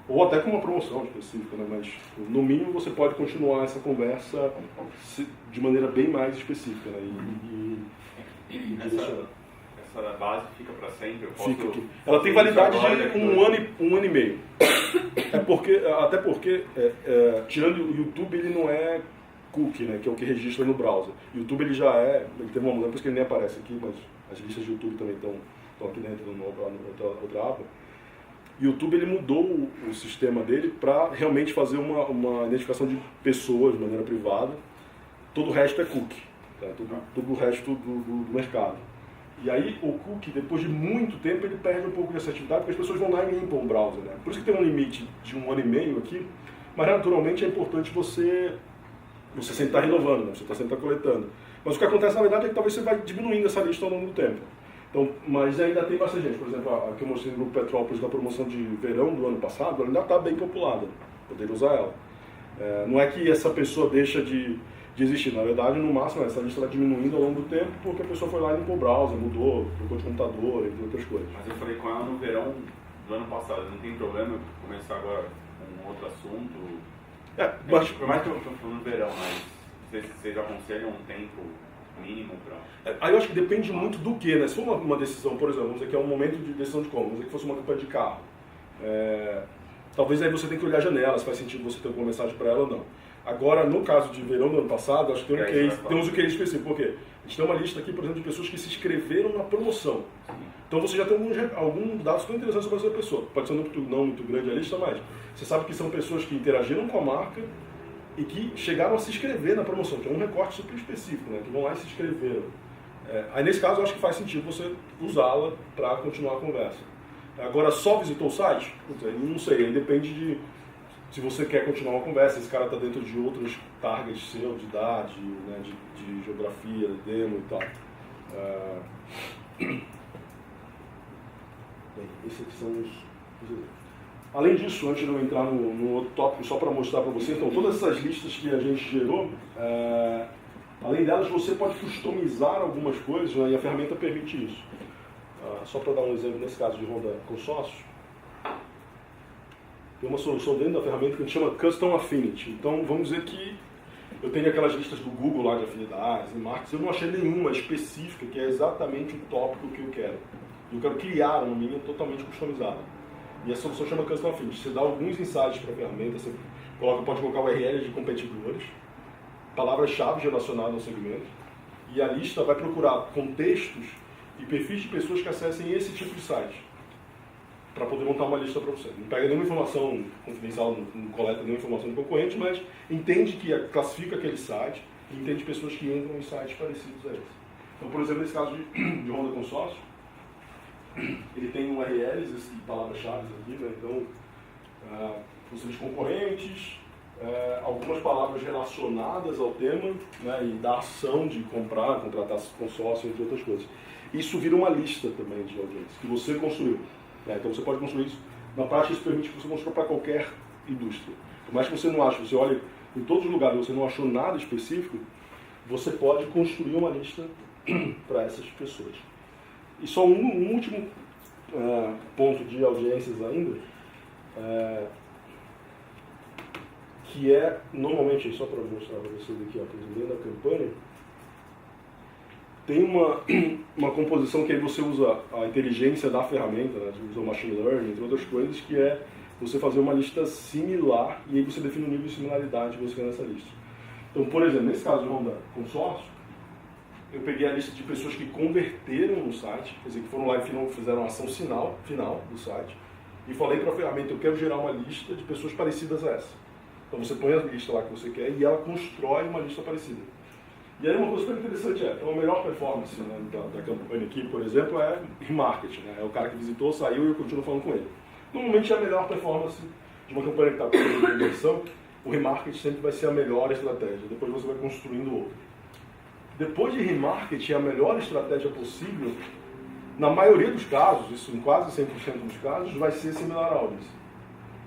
[SPEAKER 1] Ou até com uma promoção específica, né? Mas no mínimo você pode continuar essa conversa de maneira bem mais específica, né? E
[SPEAKER 2] essa base fica para sempre?
[SPEAKER 1] Fica aqui. Ela tem validade de um ano e meio. Até porque, tirando o YouTube, ele não é cookie, né? Que é o que registra no browser. O YouTube ele teve uma mudança, por isso que ele nem aparece aqui, mas as listas de YouTube também estão aqui dentro no outra aba. O YouTube ele mudou o sistema dele para realmente fazer uma identificação de pessoas de maneira privada. Todo o resto é cookie, tá? Todo o resto do mercado. E aí o cookie, depois de muito tempo, ele perde um pouco de assertividade porque as pessoas vão lá e limpam o browser. Né? Por isso que tem um limite de 1 ano e meio aqui, mas naturalmente é importante você sempre estar renovando, né? Você sempre estar coletando. Mas o que acontece na verdade é que talvez você vai diminuindo essa lista ao longo do tempo. Então, mas ainda tem bastante gente. Por exemplo, a que eu mostrei no Grupo Petrópolis da promoção de verão do ano passado, ela ainda está bem populada. Poderia usar ela. Não é que essa pessoa deixa de existir. Na verdade, no máximo, essa lista está diminuindo ao longo do tempo porque a pessoa foi lá e limpou o browser, mudou, trocou de computador, entre outras coisas.
[SPEAKER 2] Mas eu falei com ela no verão do ano passado. Não tem problema eu começar agora com um outro assunto? Por mais que eu estou falando no verão, mas vocês aconselham um tempo mínimo para...
[SPEAKER 1] Aí eu acho que depende muito do que, né? Se for uma decisão, por exemplo, vamos dizer que é um momento de decisão de compra, vamos dizer que fosse uma campanha de carro. Talvez aí você tenha que olhar a janela, se faz sentido você ter alguma mensagem para ela ou não. Agora, no caso de verão do ano passado, acho que temos um case específico. Por quê? A gente tem uma lista aqui, por exemplo, de pessoas que se inscreveram na promoção. Então você já tem alguns dados tão interessantes sobre essa pessoa. Pode ser não muito grande a lista, mas você sabe que são pessoas que interagiram com a marca e que chegaram a se inscrever na promoção, que é um recorte super específico, né? Que vão lá e se inscreveram. Aí nesse caso eu acho que faz sentido você usá-la para continuar a conversa. Agora, só visitou o site? Não sei, aí depende de se você quer continuar uma conversa, esse cara está dentro de outros targets seu, de idade, né? de geografia, de demo e tal. Bem, esses aqui são os... Além disso, antes de eu entrar no outro tópico, só para mostrar para vocês, então todas essas listas que a gente gerou, além delas você pode customizar algumas coisas, né, e a ferramenta permite isso. Só para dar um exemplo, nesse caso de Honda Consórcios, tem uma solução dentro da ferramenta que a gente chama Custom Affinity. Então vamos dizer que eu tenho aquelas listas do Google lá de afinidades e marcas, eu não achei nenhuma específica que é exatamente o tópico que eu quero. Eu quero criar uma minha totalmente customizada. E a solução chama Custom Affinity. Você dá alguns insights para a ferramenta, você pode colocar URLs de competidores, palavras-chave relacionadas ao segmento, E a lista vai procurar contextos e perfis de pessoas que acessem esse tipo de site, para poder montar uma lista para você. Não pega nenhuma informação confidencial, não coleta nenhuma informação do concorrente, mas entende que classifica aquele site e entende pessoas que entram em sites parecidos a esse. Então, por exemplo, nesse caso de Honda Consórcio, ele tem URLs e palavras-chave aqui, né? Então, possíveis concorrentes, algumas palavras relacionadas ao tema, né? E da ação de comprar, contratar consórcio, entre outras coisas. Isso vira uma lista também de audiências que você construiu. Então você pode construir isso. Na prática, isso permite que você construa para qualquer indústria. Por mais que você não ache, você olhe em todos os lugares e você não achou nada específico, você pode construir uma lista para essas pessoas. E só um último ponto de audiências ainda, que é, normalmente, só para mostrar para vocês aqui, por exemplo, dentro da campanha, tem uma composição que aí você usa a inteligência da ferramenta, né? Você usa o machine learning, entre outras coisas, que é você fazer uma lista similar e aí você define o nível de similaridade que você quer nessa lista. Então, por exemplo, nesse caso de Honda Consórcio, eu peguei a lista de pessoas que converteram no site, quer dizer, que foram lá e fizeram a ação final do site, e falei para a ferramenta, eu quero gerar uma lista de pessoas parecidas a essa. Então você põe a lista lá que você quer e ela constrói uma lista parecida. E aí uma coisa super interessante então a melhor performance, né, da campanha aqui, por exemplo, é remarketing, né? É o cara que visitou, saiu e eu continuo falando com ele. Normalmente a melhor performance de uma campanha que está com conversão, o remarketing sempre vai ser a melhor estratégia, depois você vai construindo outra. Depois de remarketing, a melhor estratégia possível, na maioria dos casos, isso em quase 100% dos casos, vai ser similar a audience.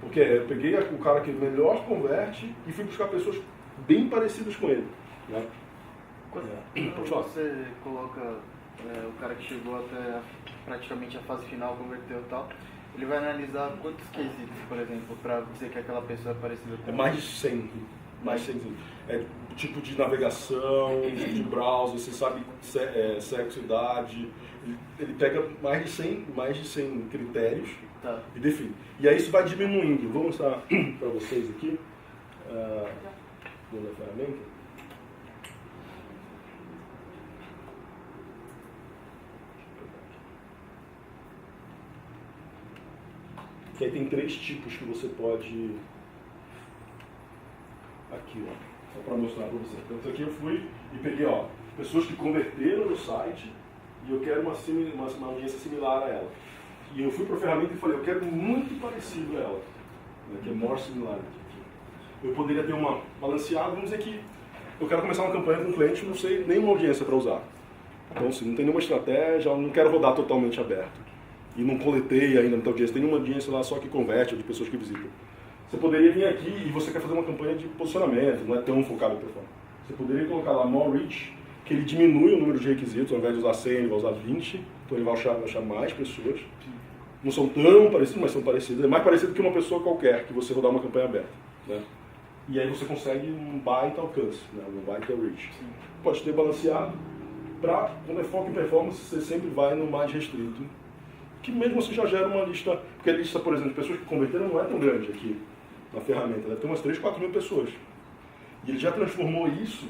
[SPEAKER 1] Porque eu peguei o cara que melhor converte e fui buscar pessoas bem parecidas com ele, né?
[SPEAKER 4] Quando você coloca o cara que chegou até praticamente a fase final, converteu e tal, ele vai analisar quantos quesitos, por exemplo, para dizer que aquela pessoa é parecida com
[SPEAKER 1] ele? É mais de 100. Mais de 100. É tipo de navegação, de browser, você sabe sexo, idade. Ele pega mais de 100 critérios e define. E aí isso vai diminuindo. Vou mostrar para vocês aqui. Dentro da ferramenta. Que aí tem 3 tipos que você pode... Aqui, ó, só para mostrar para você. Então, isso aqui eu fui e peguei, ó, pessoas que converteram no site e eu quero uma audiência similar a ela. E eu fui para a ferramenta e falei, eu quero muito parecido a ela, né, que é more similar. Eu poderia ter uma balanceada, vamos dizer que eu quero começar uma campanha com um cliente, não sei nenhuma audiência para usar. Então, assim, não tem nenhuma estratégia, não quero rodar totalmente aberto. E não coletei ainda muita audiência, tem uma audiência lá só que converte, ou de pessoas que visitam. Você poderia vir aqui e você quer fazer uma campanha de posicionamento, não é tão focado em performance. Você poderia colocar lá more reach, que ele diminui o número de requisitos, ao invés de usar 100, ele vai usar 20, então ele vai achar mais pessoas. Não são tão parecidos, mas são parecidos. É mais parecido que uma pessoa qualquer, que você rodar uma campanha aberta, né? E aí você consegue um baita alcance, né? Um baita reach. Pode ter balanceado, quando é foco em performance, você sempre vai no mais restrito. Que mesmo você já gera uma lista, porque a lista, por exemplo, de pessoas que converteram não é tão grande aqui na ferramenta, deve ter umas 3, 4 mil pessoas. E ele já transformou isso,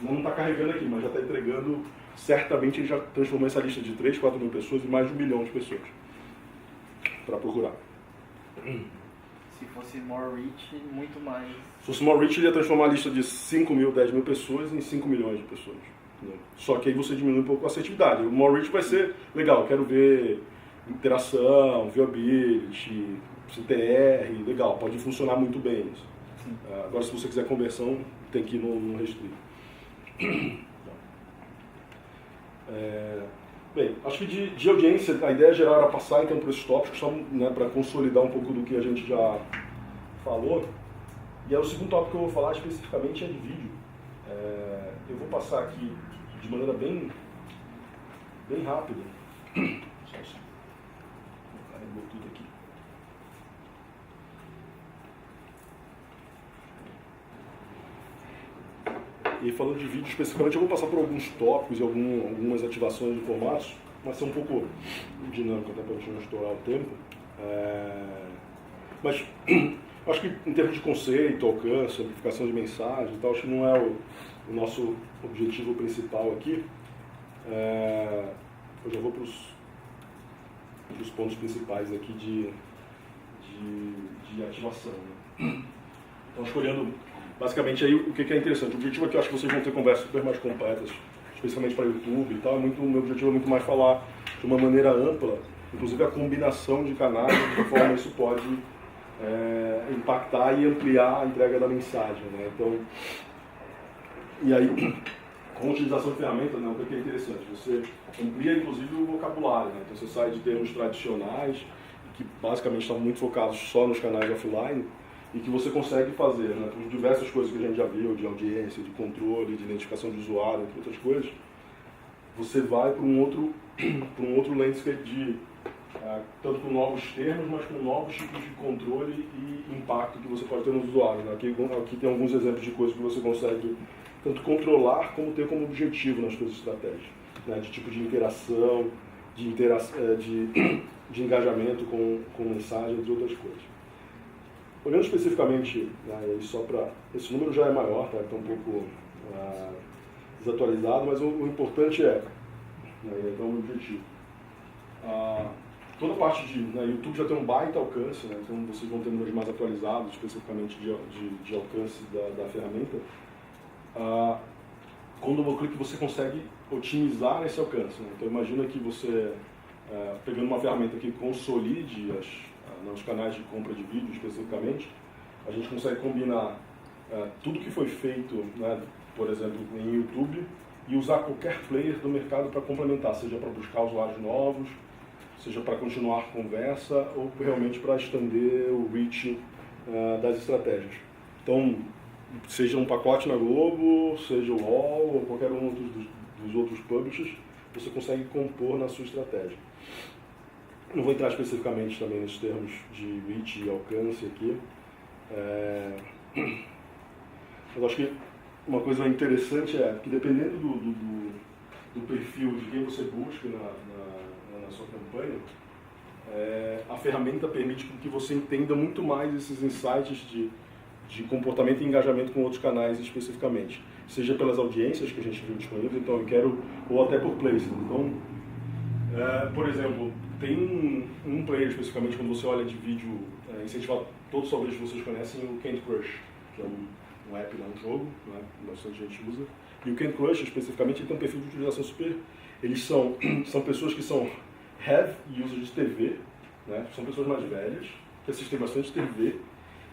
[SPEAKER 1] não está carregando aqui, mas já está entregando, certamente ele já transformou essa lista de 3, 4 mil pessoas em mais de 1 milhão de pessoas para procurar.
[SPEAKER 4] Se fosse more reach, muito mais.
[SPEAKER 1] Se fosse more reach, ele ia transformar a lista de 5 mil, 10 mil pessoas em 5 milhões de pessoas. Só que aí você diminui um pouco a assertividade. O more reach vai ser legal, eu quero ver interação, viewability, CTR, legal, pode funcionar muito bem isso. Agora, se você quiser conversão, tem que ir no restrito. Bem, acho que de audiência, a ideia geral era passar então por esses tópicos, só, né, para consolidar um pouco do que a gente já falou. E aí o segundo tópico que eu vou falar especificamente é de vídeo. Eu vou passar aqui de maneira bem rápida. Só assim. Carregou tudo aqui. E falando de vídeo especificamente, eu vou passar por alguns tópicos e algumas ativações de formatos, mas ser um pouco dinâmico até para a gente não estourar o tempo. Mas acho que em termos de conceito, alcance, amplificação de mensagem e tal, acho que não é o nosso objetivo principal aqui, eu já vou para os pontos principais aqui de ativação. Né? Então, escolhendo basicamente aí o que é interessante. O objetivo aqui, eu acho que vocês vão ter conversas super mais completas, especialmente para YouTube e tal. O meu objetivo é muito mais falar de uma maneira ampla, inclusive a combinação de canais, de que forma isso pode impactar e ampliar a entrega da mensagem. Né? Então, e aí, com a utilização de ferramentas, né, o que é interessante? Você amplia, inclusive, o vocabulário. Né? Então, você sai de termos tradicionais, que basicamente estão muito focados só nos canais offline, e que você consegue fazer, né, por diversas coisas que a gente já viu, de audiência, de controle, de identificação de usuário, entre outras coisas, você vai para um outro landscape tanto com novos termos, mas com novos tipos de controle e impacto que você pode ter nos usuários. Né? Aqui tem alguns exemplos de coisas que você consegue tanto controlar como ter como objetivo nas suas estratégias, né? De tipo de interação, de engajamento com mensagem, entre outras coisas. Olhando especificamente, né, só para esse número já é maior, tá? Então um pouco desatualizado, mas o importante é, né, então o objetivo. Toda a parte de YouTube já tem um baita alcance, né, então vocês vão ter números mais atualizados, especificamente de alcance da ferramenta. Com o double click você consegue otimizar esse alcance. Né? Então imagina que você, pegando uma ferramenta que consolide nos canais de compra de vídeo especificamente, a gente consegue combinar tudo que foi feito, né, por exemplo, em YouTube, e usar qualquer player do mercado para complementar, seja para buscar usuários novos, seja para continuar a conversa, ou realmente para estender o reach das estratégias. Então, seja um pacote na Globo, seja o UOL, ou qualquer um dos outros publishers, você consegue compor na sua estratégia. Não vou entrar especificamente também nos termos de reach e alcance aqui. Mas acho que uma coisa interessante é que dependendo do perfil de quem você busca na sua campanha, a ferramenta permite que você entenda muito mais esses insights de comportamento e engajamento com outros canais especificamente. Seja pelas audiências que a gente viu disponível, então eu quero, ou até por placement. Então, por exemplo, tem um player especificamente, quando você olha de vídeo incentivado, todos talvez vocês conhecem o Candy Crush, que é um app, um jogo, né, que bastante gente usa. E o Candy Crush, especificamente, ele tem um perfil de utilização super... Eles são pessoas que são heavy users de TV, né, são pessoas mais velhas, que assistem bastante TV,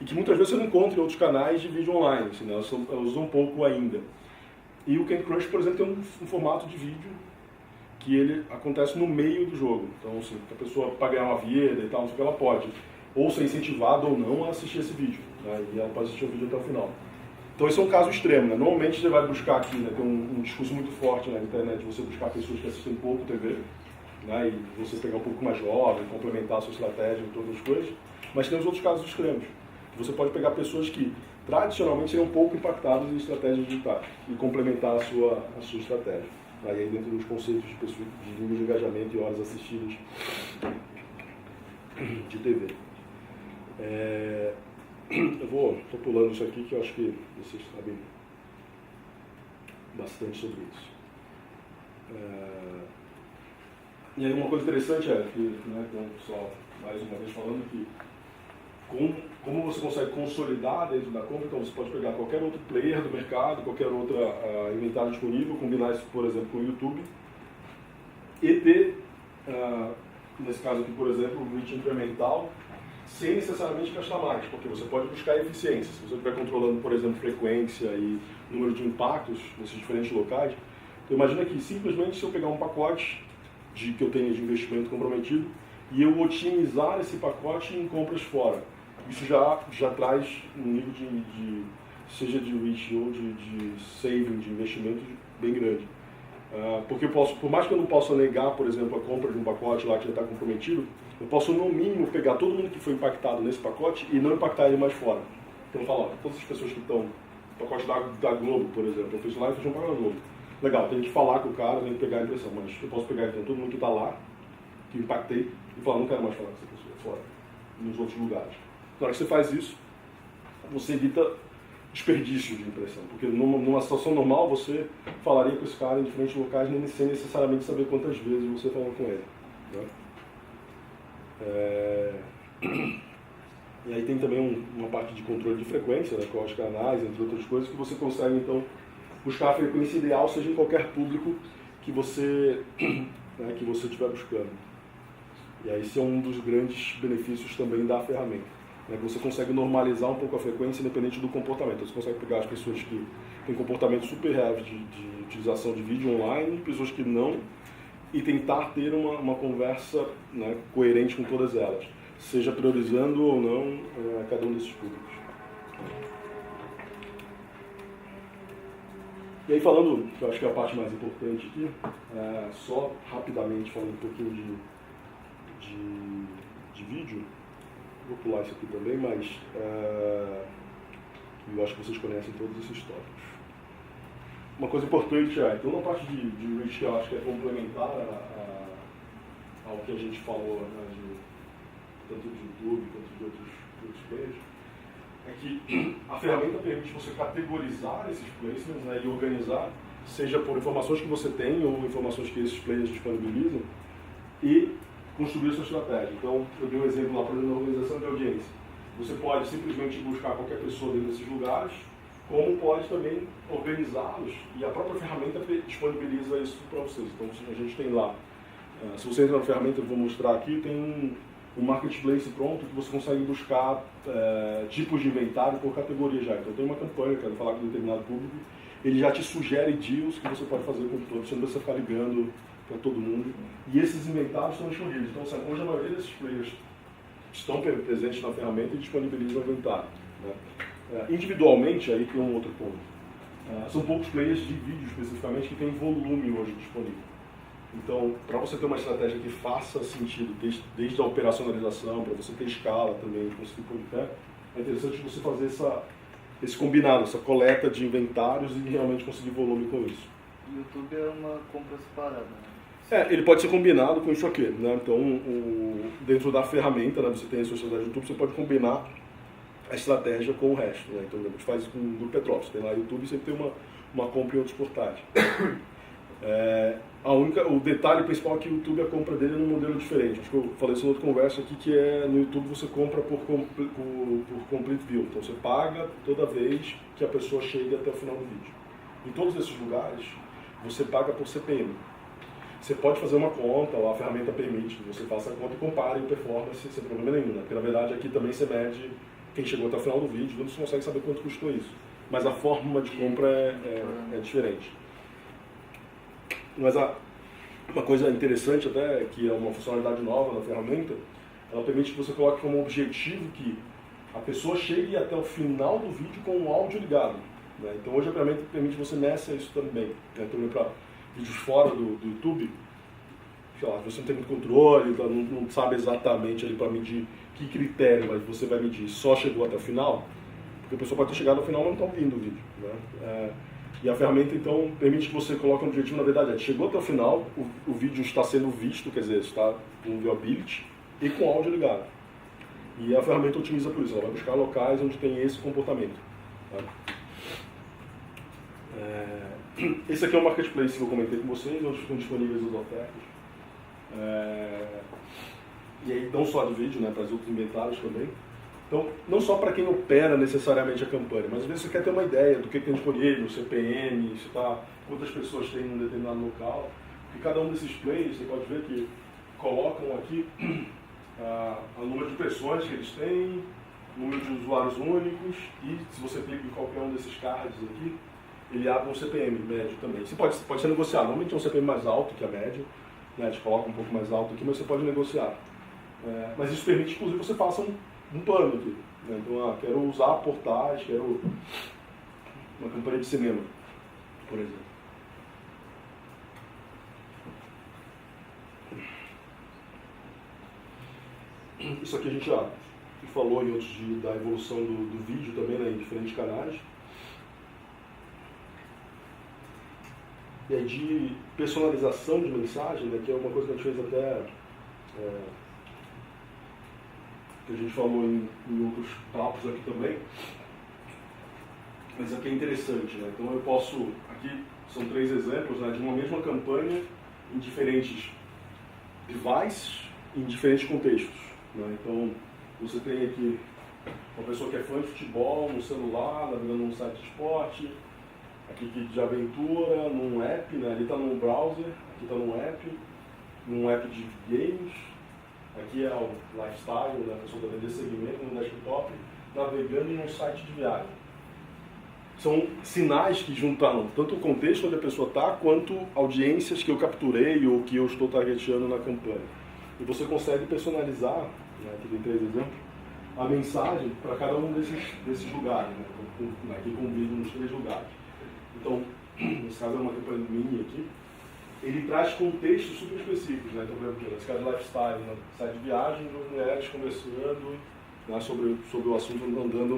[SPEAKER 1] e que muitas vezes você não encontra em outros canais de vídeo online, assim, né, elas usam um pouco ainda. E o Candy Crush, por exemplo, tem um formato de vídeo que ele acontece no meio do jogo. Então, assim, a pessoa, para ganhar uma vida e tal, não sei o que, ela pode ou ser incentivada ou não a assistir esse vídeo, né, e ela pode assistir o vídeo até o final. Então, esse é um caso extremo, né? Normalmente você vai buscar aqui, né, tem um discurso muito forte na internet de você buscar pessoas que assistem pouco TV, né, e você pegar um pouco mais jovem, complementar a sua estratégia e todas as coisas. Mas tem os outros casos extremos, que você pode pegar pessoas que tradicionalmente seriam pouco impactadas em estratégias digitais e complementar a sua estratégia. Aí dentro dos conceitos de nível de engajamento e horas assistidas de TV. Eu estou pulando isso aqui que eu acho que vocês sabem bastante sobre isso. E aí uma coisa interessante é que, né, então, só mais uma vez falando que como você consegue consolidar dentro da compra, então você pode pegar qualquer outro player do mercado, qualquer outra inventário disponível, combinar isso, por exemplo, com o YouTube e ter, nesse caso aqui, por exemplo, o reach incremental, sem necessariamente gastar mais, porque você pode buscar eficiência. Se você estiver controlando, por exemplo, frequência e número de impactos nesses diferentes locais, então imagina que simplesmente se eu pegar um pacote que eu tenha de investimento comprometido e eu otimizar esse pacote em compras fora, isso já traz um nível seja de reach ou de saving, de investimento bem grande. Porque por mais que eu não possa negar, por exemplo, a compra de um pacote lá que já está comprometido, eu posso no mínimo pegar todo mundo que foi impactado nesse pacote e não impactar ele mais fora. Então eu falo, todas as pessoas que estão no pacote da Globo, por exemplo, eu fiz lá e fiz um pacote da Globo. Legal, tem que falar com o cara, tem que pegar a impressão, mas eu posso pegar então todo mundo que está lá, que eu impactei, e falar, não quero mais falar com essa pessoa fora, nos outros lugares. Na hora que você faz isso, você evita desperdício de impressão, porque numa situação normal você falaria com esse cara em diferentes locais nem sem necessariamente saber quantas vezes você falou com ele, né? E aí tem também uma parte de controle de frequência, né, com os canais, entre outras coisas, que você consegue então buscar a frequência ideal, seja em qualquer público que você né, que você estiver buscando. E aí esse é um dos grandes benefícios também da ferramenta. Você consegue normalizar um pouco a frequência independente do comportamento. Você consegue pegar as pessoas que têm comportamento super heavy de utilização de vídeo online, pessoas que não, e tentar ter uma conversa, né, coerente com todas elas, seja priorizando ou não cada um desses públicos. E aí falando, que eu acho que é a parte mais importante aqui, só rapidamente falando um pouquinho de vídeo. Vou pular isso aqui também, mas eu acho que vocês conhecem todos esses tópicos. Uma coisa importante então na parte de reach, que eu acho que é complementar ao que a gente falou, né, tanto de YouTube quanto de outros players, é que a ferramenta permite você categorizar esses placements, né, e organizar, seja por informações que você tem ou informações que esses players disponibilizam, e construir a sua estratégia. Então, eu dei um exemplo lá, por exemplo, na organização de audiência. Você pode simplesmente buscar qualquer pessoa dentro desses lugares, como pode também organizá-los, e a própria ferramenta disponibiliza isso para vocês. Então, a gente tem lá, se você entra na ferramenta, eu vou mostrar aqui, tem um marketplace pronto que você consegue buscar tipos de inventário por categoria já. Então, tem uma campanha, quero falar com um determinado público, ele já te sugere deals que você pode fazer com todos, você não precisa ficar ligando para todo mundo, e esses inventários estão disponíveis. Então, hoje a maioria desses players estão presentes na ferramenta e disponibilizam o inventário, né? Individualmente, aí tem um outro ponto. São poucos players de vídeo, especificamente, que têm volume hoje disponível. Então, para você ter uma estratégia que faça sentido, desde a operacionalização, para você ter escala também, conseguir pôr em pé, é interessante você fazer esse combinado, essa coleta de inventários e realmente conseguir volume com isso.
[SPEAKER 4] O YouTube é uma compra separada, né?
[SPEAKER 1] Ele pode ser combinado com isso aqui, né? Então, dentro da ferramenta, né, você tem a sua estratégia do YouTube, você pode combinar a estratégia com o resto, né? Então, a gente faz isso com o do Petrópolis. Tem lá o YouTube e você tem uma compra em outros portais. O detalhe principal é que o YouTube, a compra dele é num modelo diferente. Acho que eu falei isso em outra conversa aqui, que no YouTube você compra por complete view. Então, você paga toda vez que a pessoa chega até o final do vídeo. Em todos esses lugares, você paga por CPM. Você pode fazer uma conta, a ferramenta permite que você faça a conta e compare o performance sem problema nenhum, né? Porque na verdade aqui também você mede quem chegou até o final do vídeo, então você consegue saber quanto custou isso. Mas a forma de compra é diferente. Mas uma coisa interessante até, que é uma funcionalidade nova na ferramenta, ela permite que você coloque como objetivo que a pessoa chegue até o final do vídeo com o áudio ligado, né? Então hoje a ferramenta permite que você meça isso também, né? Então, para vídeos fora do YouTube, sei lá, você não tem muito controle, não sabe exatamente ali para medir que critério, mas você vai medir só chegou até o final, porque a pessoa pode ter chegado ao final e não está ouvindo o vídeo, né? E a ferramenta então permite que você coloque um objetivo, na verdade, chegou até o final, o vídeo está sendo visto, quer dizer, está com viewability e com áudio ligado. E a ferramenta otimiza por isso, ela vai buscar locais onde tem esse comportamento, tá? Esse aqui é o marketplace que eu comentei com vocês, onde ficam disponíveis as ofertas. E aí não só de vídeo, né, para os outros inventários também. Então, não só para quem opera necessariamente a campanha, mas às vezes você quer ter uma ideia do que tem disponível, CPM, quantas pessoas tem em um determinado local. E cada um desses players, você pode ver que colocam aqui o número de pessoas que eles têm, número de usuários únicos, e se você clica em qualquer um desses cards aqui, ele abre um CPM médio também. Você pode ser negociado, normalmente é um CPM mais alto que a média, né? A gente coloca um pouco mais alto aqui, mas você pode negociar. Mas isso permite, inclusive, que você faça um plano aqui, né? Então, quero usar portais, quero uma campanha de cinema, por exemplo. Isso aqui a gente já falou em outros da evolução do vídeo também, né, em diferentes canais. E aí de personalização de mensagem, né, que é uma coisa que a gente fez até, que a gente falou em outros papos aqui também. Mas aqui é interessante, né? Então eu posso, aqui são 3 exemplos, né, de uma mesma campanha em diferentes devices, em diferentes contextos, né? Então você tem aqui uma pessoa que é fã de futebol no celular, navegando num site de esporte, aqui de aventura, num app, né? Ali está num browser, aqui está num app de games, aqui é o lifestyle, né? A pessoa está vendo esse segmento no desktop, navegando num site de viagem. São sinais que juntaram tanto o contexto onde a pessoa está, quanto audiências que eu capturei ou que eu estou targetando na campanha. E você consegue personalizar, né? Aqui tem 3 exemplos, a mensagem para cada um desses lugares, né? Aqui com vídeo nos 3 lugares. Então, nesse caso é uma campanha mini aqui, ele traz contextos super específicos, né? Então, por exemplo, nesse caso lifestyle, né? Site de viagem, 2 mulheres conversando, né? sobre o assunto andando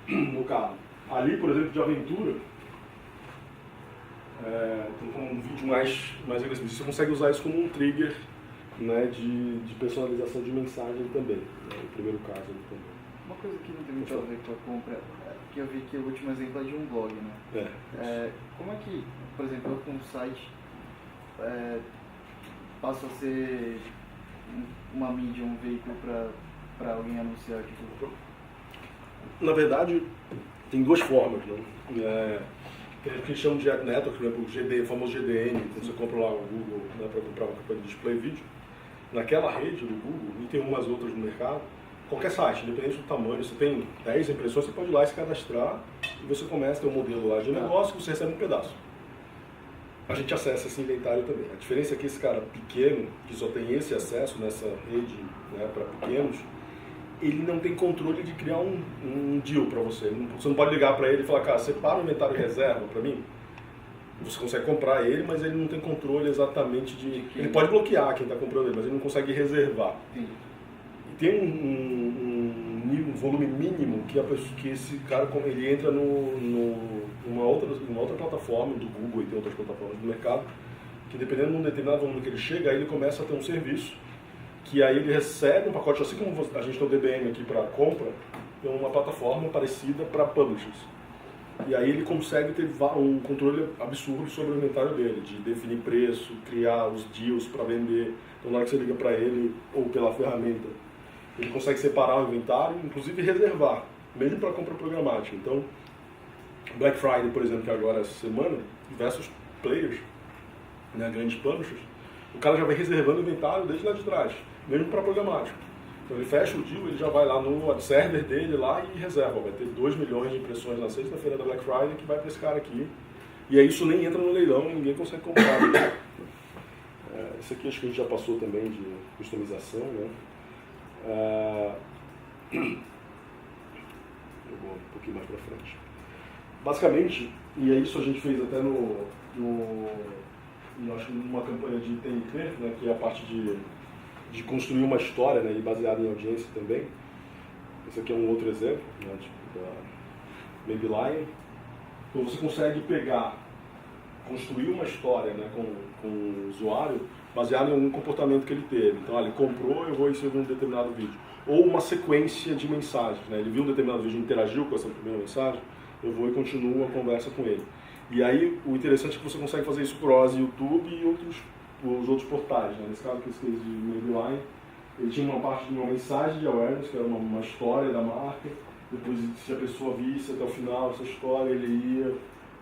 [SPEAKER 1] no carro. Ali, por exemplo, de aventura, então, com um vídeo mais agressivo, você consegue usar isso como um trigger, né, de personalização de mensagem também, né, no primeiro caso também.
[SPEAKER 4] Uma coisa que não tem muito a ver com a compra, que eu vi que o último exemplo é de um blog, né? Como é que, por exemplo, eu com um site passo a ser uma mídia, um veículo para alguém anunciar que comprou?
[SPEAKER 1] Na verdade, tem 2 formas, né? Tem o que eles chamam de Ad Network, por exemplo, o famoso GDN, quando você compra lá o Google, né, para comprar uma campanha de display vídeo. Naquela rede do Google, e tem umas outras no mercado, qualquer site, independente do tamanho, você tem 10 impressões, você pode ir lá e se cadastrar e você começa a ter um modelo lá de negócio que você recebe um pedaço. A gente acessa esse inventário também. A diferença é que esse cara pequeno, que só tem esse acesso nessa rede, né, para pequenos, ele não tem controle de criar um deal para você. Você não pode ligar para ele e falar, cara, separa o inventário reserva para mim. Você consegue comprar ele, mas ele não tem controle exatamente de... Ele pode bloquear quem está comprando ele, mas ele não consegue reservar. E tem um volume mínimo que esse cara ele entra numa outra plataforma do Google e tem outras plataformas do mercado, que dependendo de um determinado volume que ele chega, aí ele começa a ter um serviço que aí ele recebe um pacote, assim como a gente tem o DBM aqui para compra, tem uma plataforma parecida para publishers. E aí ele consegue ter um controle absurdo sobre o inventário dele, de definir preço, criar os deals para vender. Então na hora que você liga para ele, ou pela ferramenta, ele consegue separar o inventário, inclusive reservar, mesmo para compra programática. Então, Black Friday, por exemplo, que agora essa semana, diversos players, né, grandes publishers, o cara já vai reservando o inventário desde lá de trás, mesmo para programático. Então ele fecha o deal, ele já vai lá no ad server dele lá e reserva. Vai ter 2 milhões de impressões na sexta-feira da Black Friday que vai para esse cara aqui. E aí isso nem entra no leilão, ninguém consegue comprar. Isso aqui acho que a gente já passou também de customização, né? Eu vou um pouquinho mais para frente. Basicamente, e é isso a gente fez até acho que numa campanha de TNT, né, que é a parte de construir uma história, né, e baseada em audiência também. Esse aqui é um outro exemplo, né, tipo da Maybelline. Então você consegue construir uma história, né, com o usuário baseado em algum comportamento que ele teve. Então, ele comprou, eu vou receber um determinado vídeo. Ou uma sequência de mensagens, né? Ele viu um determinado vídeo e interagiu com essa primeira mensagem, eu vou e continuo a conversa com ele. E aí, o interessante é que você consegue fazer isso por OAS, YouTube e os outros portais, né? Nesse caso que eu escrevi de Maybelline, ele tinha uma parte de uma mensagem de awareness, que era uma história da marca. Depois, se a pessoa visse até o final essa história, ele ia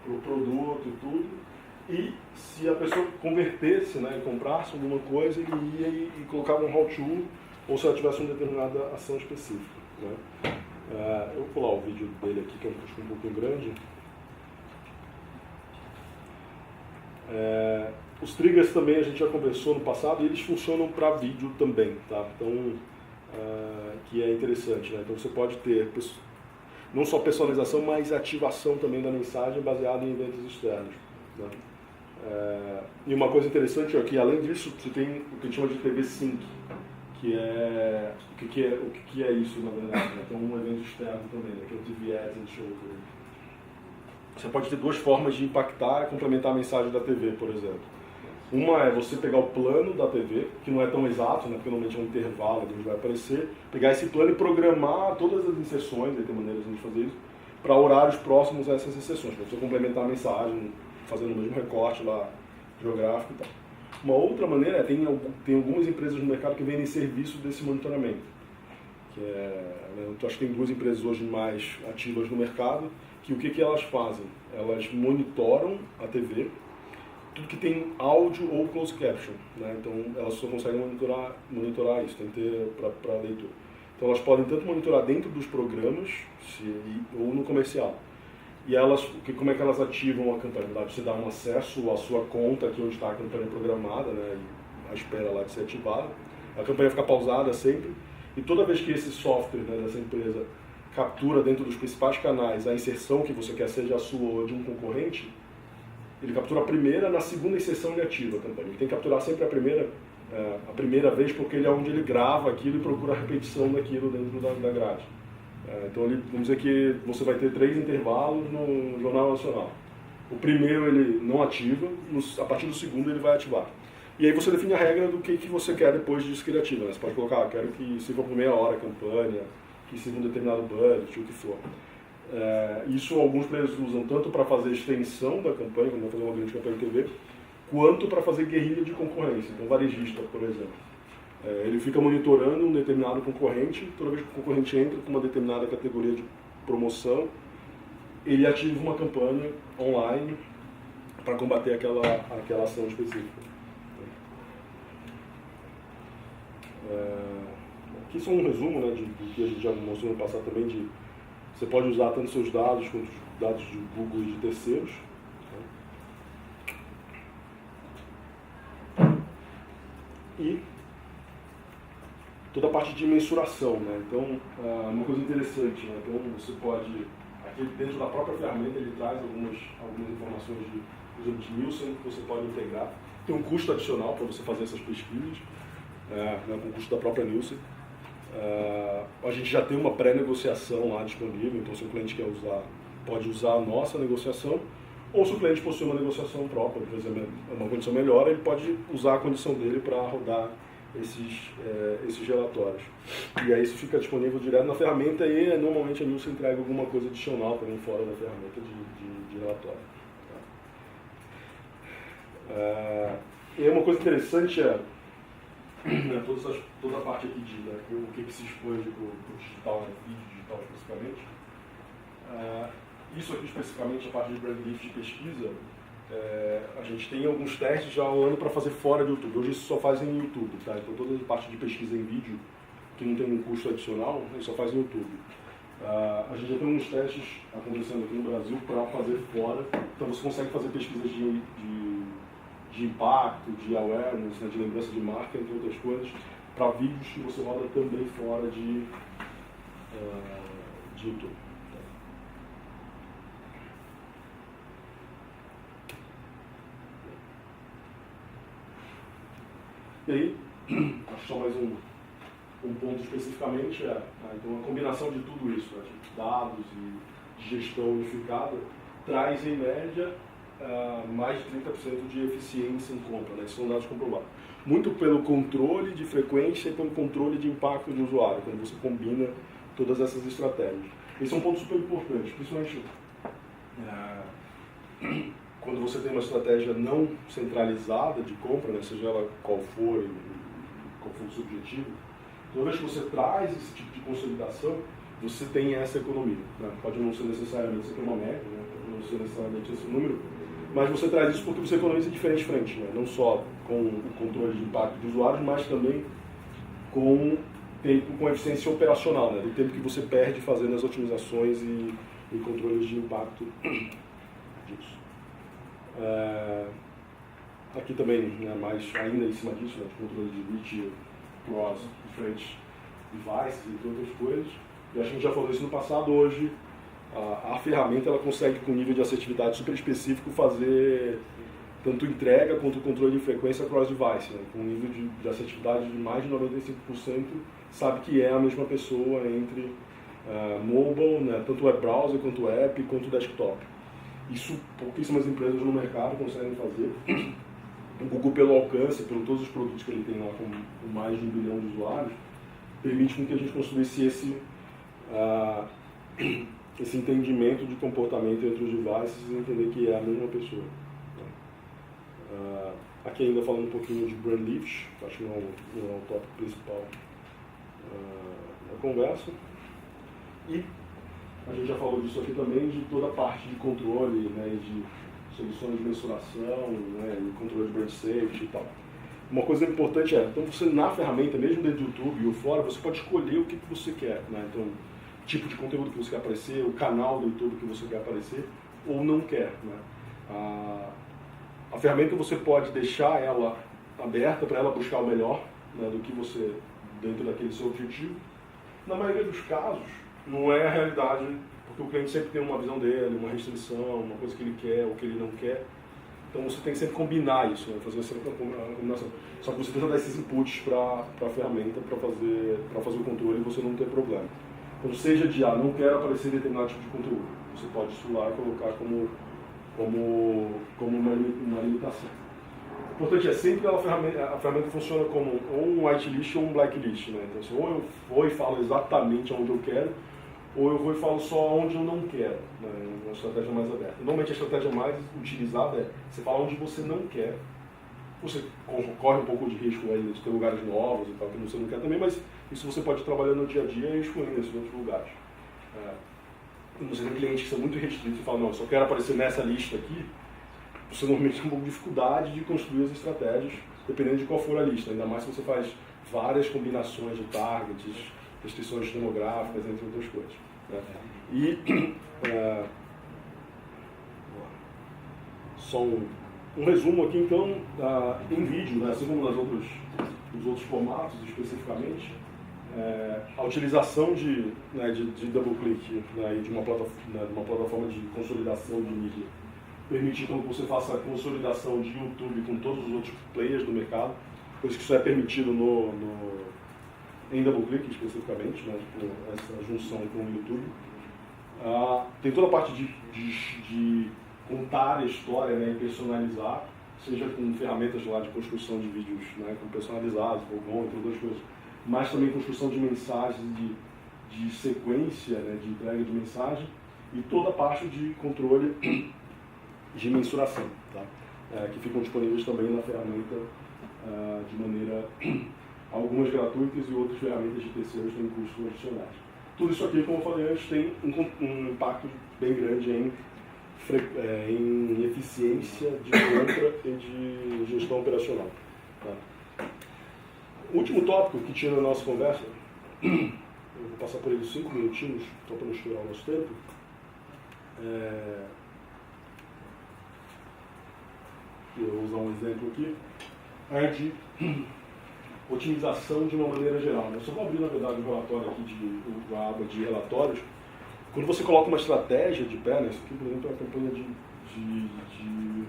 [SPEAKER 1] pro produto e tudo. E se a pessoa convertesse, né, e comprasse alguma coisa, ele ia e colocava um how-to, ou se ela tivesse uma determinada ação específica, né? Eu vou pular o vídeo dele aqui, que é um pouquinho grande. Os triggers também a gente já conversou no passado, e eles funcionam para vídeo também, tá? Então, que é interessante, né? Então você pode ter não só personalização, mas ativação também da mensagem baseada em eventos externos, né? E uma coisa interessante é que, além disso, você tem o que a gente chama de TV Sync, que é o que é isso, na verdade, né? Então, um evento externo também, né? Que é o TV Ads and Show. Você pode ter 2 formas de impactar e complementar a mensagem da TV, por exemplo. Uma é você pegar o plano da TV, que não é tão exato, né, porque normalmente é um intervalo onde vai aparecer, pegar esse plano e programar todas as inserções, aí tem maneiras de fazer isso, para horários próximos a essas inserções, para você complementar a mensagem, fazendo o mesmo recorte lá geográfico e tal. Uma outra maneira é, tem algumas empresas no mercado que vendem serviço desse monitoramento. Que eu acho que tem 2 empresas hoje mais ativas no mercado, que o que elas fazem? Elas monitoram a TV, tudo que tem áudio ou closed caption, né? Então elas só conseguem monitorar isso, tem que ter para leitura. Então elas podem tanto monitorar dentro dos programas ou no comercial. E elas, como é que elas ativam a campanha? Você dá um acesso à sua conta, aqui onde está a campanha programada, né? À espera lá de ser ativada. A campanha fica pausada sempre. E toda vez que esse software, né, dessa empresa captura dentro dos principais canais a inserção que você quer, seja a sua ou de um concorrente, ele captura a primeira, na segunda inserção ele ativa a campanha. Ele tem que capturar sempre a primeira vez, porque ele é onde ele grava aquilo e procura a repetição daquilo dentro da grade. Então, vamos dizer que você vai ter 3 intervalos no Jornal Nacional. O primeiro ele não ativa, a partir do segundo ele vai ativar. E aí você define a regra do que você quer depois disso que ele ativa, né? Você pode colocar, quero que sirva por meia hora a campanha, que sirva um determinado budget, o que for. Isso alguns players usam tanto para fazer extensão da campanha, quando vai fazer uma grande campanha de TV, quanto para fazer guerrilha de concorrência. Então, varejista, por exemplo. Ele fica monitorando um determinado concorrente, toda vez que o concorrente entra com uma determinada categoria de promoção, ele ativa uma campanha online para combater aquela ação específica. Aqui só um resumo, né, do que a gente já mostrou no passado também, você pode usar tanto seus dados quanto os dados de Google e de terceiros. E toda a parte de mensuração, né? Então, uma coisa interessante, né? Então, você pode, aqui dentro da própria ferramenta, ele traz algumas informações de Nielsen que você pode integrar. Tem um custo adicional para você fazer essas pesquisas, com o custo da própria Nielsen. A gente já tem uma pré-negociação lá disponível, então se o cliente quer usar, pode usar a nossa negociação, ou se o cliente possui uma negociação própria, por exemplo, uma condição melhor, ele pode usar a condição dele para rodar esses relatórios. E aí isso fica disponível direto na ferramenta e normalmente a Nielsen entrega alguma coisa adicional também fora da ferramenta de relatório. E uma coisa interessante toda a parte aqui o que se expõe para o digital, né, vídeo digital especificamente. Isso aqui especificamente, a parte de brand lift de pesquisa, a gente tem alguns testes já rolando para fazer fora do YouTube. Hoje isso só faz em YouTube, tá? Então toda a parte de pesquisa em vídeo, que não tem um custo adicional, ele só faz no YouTube. A gente já tem uns testes acontecendo aqui no Brasil para fazer fora, então você consegue fazer pesquisas de impacto, de awareness, né, de lembrança de marca, entre outras coisas, para vídeos que você roda também fora de YouTube. E aí, acho que só mais um ponto especificamente então a combinação de tudo isso, né, de dados e de gestão unificada, traz em média mais de 30% de eficiência em compra, né? Isso são dados comprovados. Muito pelo controle de frequência e pelo controle de impacto de usuário, quando você combina todas essas estratégias. Esse é um ponto super importante, principalmente quando você tem uma estratégia não centralizada de compra, né? Seja ela qual for o seu objetivo, toda vez que você traz esse tipo de consolidação, você tem essa economia, né? Pode não ser necessariamente, isso aqui é uma média, né? Pode não ser necessariamente esse número, mas você traz isso porque você economiza de diferentes frentes, né? Não só com o controle de impacto de usuários, mas também com eficiência operacional, né? Do tempo que você perde fazendo as otimizações e controles de impacto disso. Aqui também, né, mais ainda em cima disso, né, de controle de reach, cross, diferentes devices e outras coisas. E a gente já falou isso no passado. Hoje a ferramenta ela consegue, com um nível de assertividade super específico, fazer tanto entrega quanto controle de frequência cross-device, né, com um nível de assertividade de mais de 95%, sabe que é a mesma pessoa entre mobile, né, tanto web browser quanto app quanto desktop. Isso pouquíssimas empresas no mercado conseguem fazer. o Google, pelo alcance, por todos os produtos que ele tem lá com mais de 1 bilhão de usuários, permite com que a gente construísse esse entendimento de comportamento entre os devices e entender que é a mesma pessoa. Aqui ainda falando um pouquinho de brand lift, acho que não é o tópico principal da conversa. E a gente já falou disso aqui também, de toda a parte de controle, né, de soluções de mensuração, né, e controle de brand safety e tal. Uma coisa importante então você na ferramenta, mesmo dentro do YouTube ou fora, você pode escolher o que você quer, né? Então, tipo de conteúdo que você quer aparecer, o canal do YouTube que você quer aparecer ou não quer, né? A ferramenta você pode deixar ela aberta para ela buscar o melhor, né, do que você, dentro daquele seu objetivo. Na maioria dos casos, não é a realidade, porque o cliente sempre tem uma visão dele, uma restrição, uma coisa que ele quer ou que ele não quer. Então você tem que sempre combinar isso, né, fazer sempre uma combinação. Só que você precisa dar esses inputs para a ferramenta para fazer o controle e você não ter problema. Então seja de não quero aparecer em determinado tipo de conteúdo, você pode isso lá e colocar como uma limitação. O importante é sempre a ferramenta funciona como ou um whitelist ou um blacklist, né? Então, assim, ou eu vou e falo exatamente onde eu quero, ou eu vou e falo só onde eu não quero, né? Uma estratégia mais aberta. Normalmente a estratégia mais utilizada é você fala onde você não quer. Você corre um pouco de risco aí de ter lugares novos e tal, que você não quer também, mas isso você pode trabalhar no dia a dia e excluindo esses outros lugares. Você tem clientes que são muito restritos e falam, não, eu só quero aparecer nessa lista aqui. Você normalmente tem um pouco de dificuldade de construir as estratégias, dependendo de qual for a lista. Ainda mais se você faz várias combinações de targets, restrições demográficas, entre outras coisas. Né? E só um resumo aqui, então, em vídeo, né, assim como nos outros formatos especificamente, a utilização de double-click, né, de uma plataforma de consolidação de mídia permite então que você faça a consolidação de YouTube com todos os outros players do mercado, coisa que isso é permitido em double-click especificamente, né, com essa junção com o YouTube. Tem toda a parte de contar a história, né, e personalizar, seja com ferramentas lá de construção de vídeos, né, com personalizados, Vogon, entre outras coisas, mas também construção de mensagens, de sequência, né, de entrega de mensagem, e toda a parte de controle de mensuração, tá? Que ficam disponíveis também na ferramenta de maneira, algumas gratuitas e outras ferramentas de terceiros têm custos adicionais. Tudo isso aqui, como eu falei antes, tem um impacto bem grande em eficiência de compra e de gestão operacional. Tá? O último tópico que tinha na nossa conversa, eu vou passar por ele 5 minutinhos, só para não estourar o nosso tempo. Eu vou usar um exemplo aqui, é de otimização de uma maneira geral. Eu só vou abrir, na verdade, um relatório aqui, a aba de relatórios. Quando você coloca uma estratégia de pé, né, isso aqui, por exemplo, é uma campanha de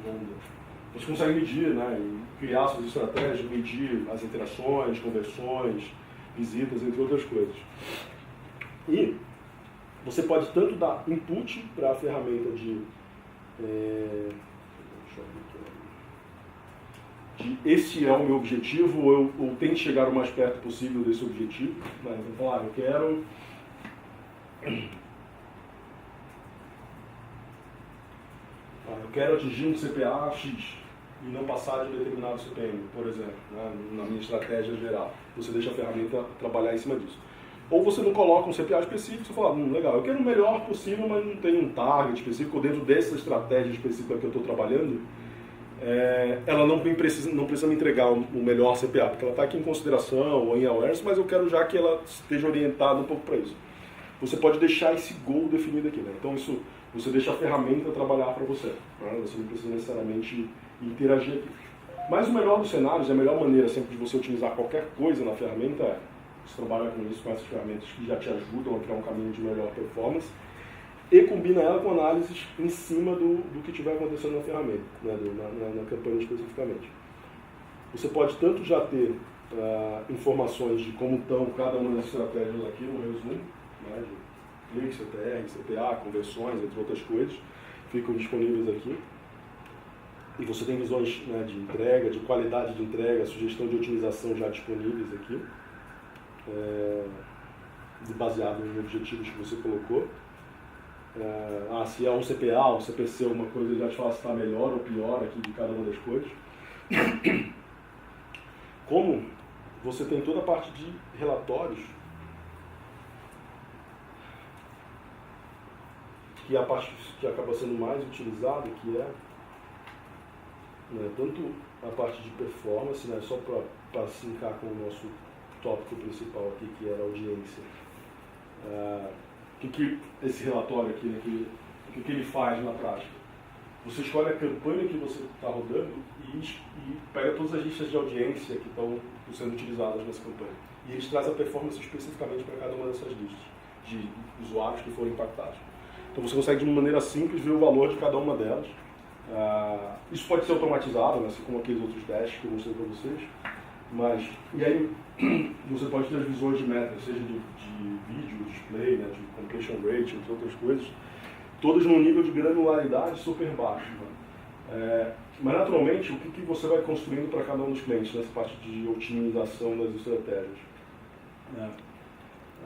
[SPEAKER 1] Honda. Você consegue medir, né, e criar suas estratégias, medir as interações, conversões, visitas, entre outras coisas. E você pode tanto dar input para a ferramenta de esse é o meu objetivo, ou eu tento chegar o mais perto possível desse objetivo. Né? Então, falar, eu quero atingir um CPA X e não passar de determinado CPM, por exemplo, né? Na minha estratégia geral. Você deixa a ferramenta trabalhar em cima disso. Ou você não coloca um CPA específico, você fala, legal, eu quero o melhor possível, mas não tem um target específico, ou dentro dessa estratégia específica que eu estou trabalhando, ela não precisa me entregar o melhor CPA, porque ela está aqui em consideração ou em awareness, mas eu quero já que ela esteja orientada um pouco para isso. Você pode deixar esse goal definido aqui, né? Então isso, você deixa a ferramenta trabalhar para você, né? Você não precisa necessariamente interagir aqui. Mas o melhor dos cenários, a melhor maneira sempre de você otimizar qualquer coisa na ferramenta você trabalha com isso, com essas ferramentas que já te ajudam a criar um caminho de melhor performance, e combina ela com análises em cima do que estiver acontecendo na ferramenta, né, na campanha especificamente. Você pode tanto já ter informações de como estão cada uma das estratégias aqui no resumo, né, de clique, CTR, CPA, conversões, entre outras coisas, ficam disponíveis aqui. E você tem visões, né, de entrega, de qualidade de entrega, sugestão de otimização já disponíveis aqui, baseado nos objetivos que você colocou. Se é um CPA, um CPC, uma coisa, ele já te fala se está melhor ou pior aqui de cada uma das coisas. Como você tem toda a parte de relatórios, que é a parte que acaba sendo mais utilizada, que é, né, tanto a parte de performance, né, só para sincar com o nosso tópico principal aqui, que era a audiência. O que esse relatório aqui, né, o que ele faz na prática? Você escolhe a campanha que você está rodando e pega todas as listas de audiência que estão sendo utilizadas nessa campanha. E eles trazem a performance especificamente para cada uma dessas listas de usuários que foram impactados. Então você consegue, de uma maneira simples, ver o valor de cada uma delas. Isso pode ser automatizado, né, assim como aqueles outros testes que eu mostrei para vocês. E aí você pode ter as visões de métricas, seja de vídeo, display, né, de completion rate, entre outras coisas, todas num nível de granularidade super baixo. Né? Mas naturalmente, o que você vai construindo para cada um dos clientes nessa parte de otimização das estratégias?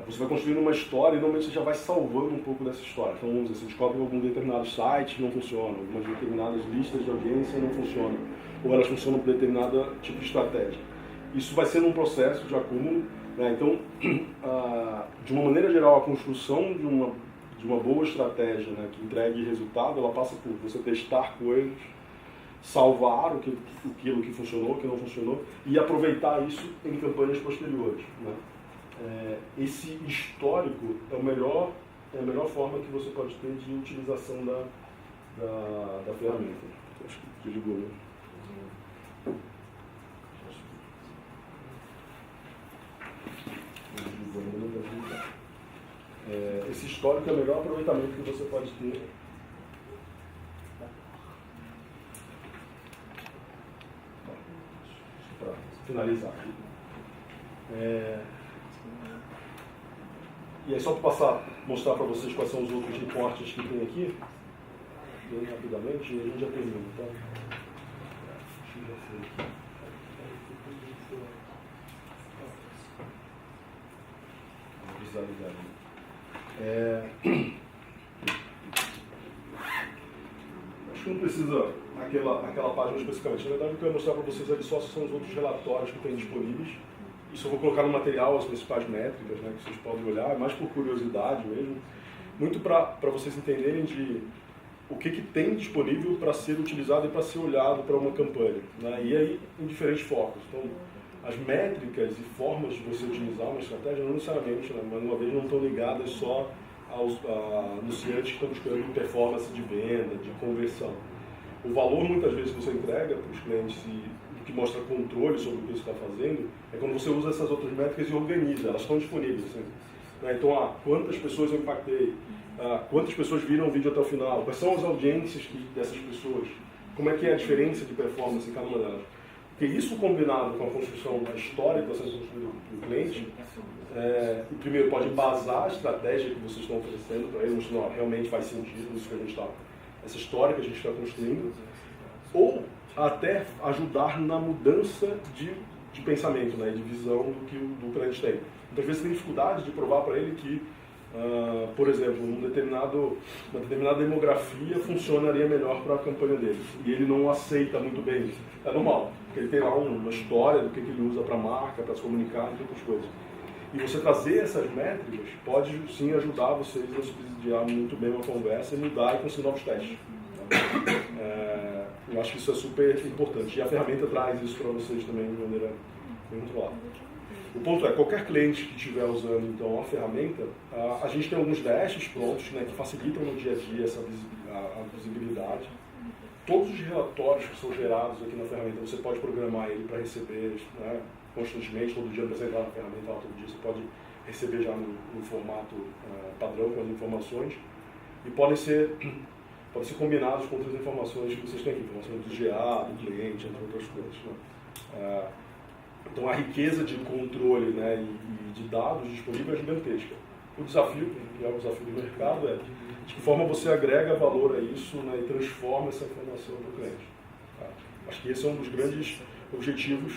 [SPEAKER 1] Você vai construindo uma história e normalmente você já vai salvando um pouco dessa história. Então, vamos dizer, você descobre que algum determinado site não funciona, algumas determinadas listas de audiência não funcionam, ou elas funcionam por determinado tipo de estratégia. Isso vai sendo um processo de acúmulo, né? Então, de uma maneira geral, a construção de uma boa estratégia, né, que entregue resultado, ela passa por você testar coisas, salvar aquilo que funcionou, o que não funcionou, e aproveitar isso em campanhas posteriores. Né? Esse histórico é a melhor forma que você pode ter de utilização da ferramenta. Acho que desligou, né? Esse histórico é o melhor aproveitamento que você pode ter. Para finalizar aqui. E aí, só para mostrar para vocês quais são os outros reportes que tem aqui, bem rapidamente, e a gente já termina, tá? Deixa eu já ver aqui. Vou visualizar aqui. Acho que não precisa aquela página especificamente. Na verdade, o que eu ia mostrar para vocês ali só são os outros relatórios que tem disponíveis. Isso eu vou colocar no material, as principais métricas, né, que vocês podem olhar, mais por curiosidade mesmo. Muito para vocês entenderem de o que tem disponível para ser utilizado e para ser olhado para uma campanha. Né, e aí, em diferentes focos. Então, as métricas e formas de você utilizar uma estratégia não necessariamente, né, mas uma vez não estão ligadas só aos anunciantes que estão buscando performance de venda, de conversão. O valor, muitas vezes, que você entrega para os clientes e que mostra controle sobre o que você está fazendo é quando você usa essas outras métricas e organiza, elas estão disponíveis. Assim, né? Então, quantas pessoas eu impactei, quantas pessoas viram o vídeo até o final, quais são as audiências dessas pessoas, como é que é a diferença de performance em cada uma delas. Porque isso combinado com a construção da história que está sendo construída do cliente, primeiro pode embasar a estratégia que vocês estão oferecendo para ele, mostrando realmente faz sentido isso que a gente está, essa história que a gente está construindo, ou até ajudar na mudança de pensamento, né, de visão do que o cliente tem. Muitas vezes tem dificuldade de provar para ele que, por exemplo, uma determinada demografia funcionaria melhor para a campanha dele. E ele não aceita muito bem isso. É normal, porque ele tem lá uma história do que ele usa para a marca, para se comunicar e outras coisas. E você trazer essas métricas pode sim ajudar vocês a subsidiar muito bem uma conversa e mudar e conseguir novos testes. Eu acho que isso é super importante. E a ferramenta traz isso para vocês também de maneira bem controlada. O ponto é, qualquer cliente que estiver usando então a ferramenta, a gente tem alguns testes prontos, né, que facilitam no dia a dia a visibilidade. Todos os relatórios que são gerados aqui na ferramenta, você pode programar ele para receber, né, constantemente, todo dia apresentar na ferramenta, todo dia você pode receber já no formato padrão com as informações e podem ser combinados com outras informações que vocês têm aqui, informações do GA, do cliente, entre outras coisas. Né? Então a riqueza de controle, né, e de dados disponível é gigantesca. O desafio, que é o desafio do mercado, é de que forma você agrega valor a isso, né, e transforma essa informação para o cliente. Tá? Acho que esse é um dos grandes objetivos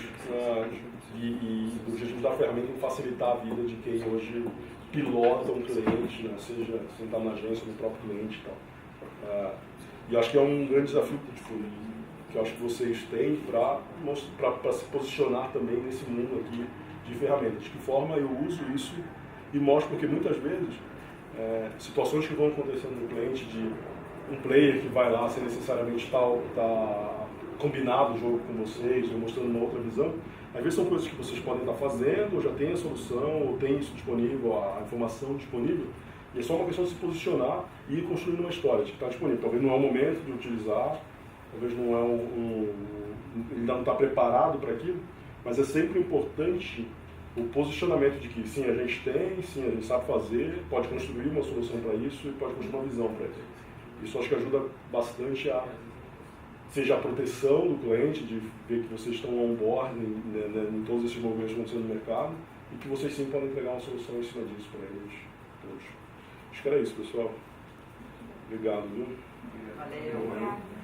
[SPEAKER 1] e do objetivo da ferramenta em facilitar a vida de quem hoje pilota um cliente, né? Seja sentar na agência, no próprio cliente e tal. E acho que é um grande desafio que eu acho que vocês têm para se posicionar também nesse mundo aqui de ferramentas. De que forma eu uso isso e mostro, porque muitas vezes situações que vão acontecendo no cliente de um player que vai lá sem necessariamente tá combinado o jogo com vocês ou mostrando uma outra visão, às vezes são coisas que vocês podem estar fazendo, ou já tem a solução, ou tem isso disponível, a informação disponível, e é só uma questão de se posicionar e ir construindo uma história de que está disponível. Talvez não é o momento de utilizar, talvez não é ele ainda não está preparado para aquilo, mas é sempre importante o posicionamento de que sim, a gente tem, sim, a gente sabe fazer, pode construir uma solução para isso e pode construir uma visão para isso. Isso acho que ajuda bastante seja a proteção do cliente, de ver que vocês estão on board em todos esses movimentos que acontecendo no mercado e que vocês sim podem entregar uma solução em cima disso para eles todos. Acho que era isso, pessoal. Obrigado, viu?
[SPEAKER 5] Valeu.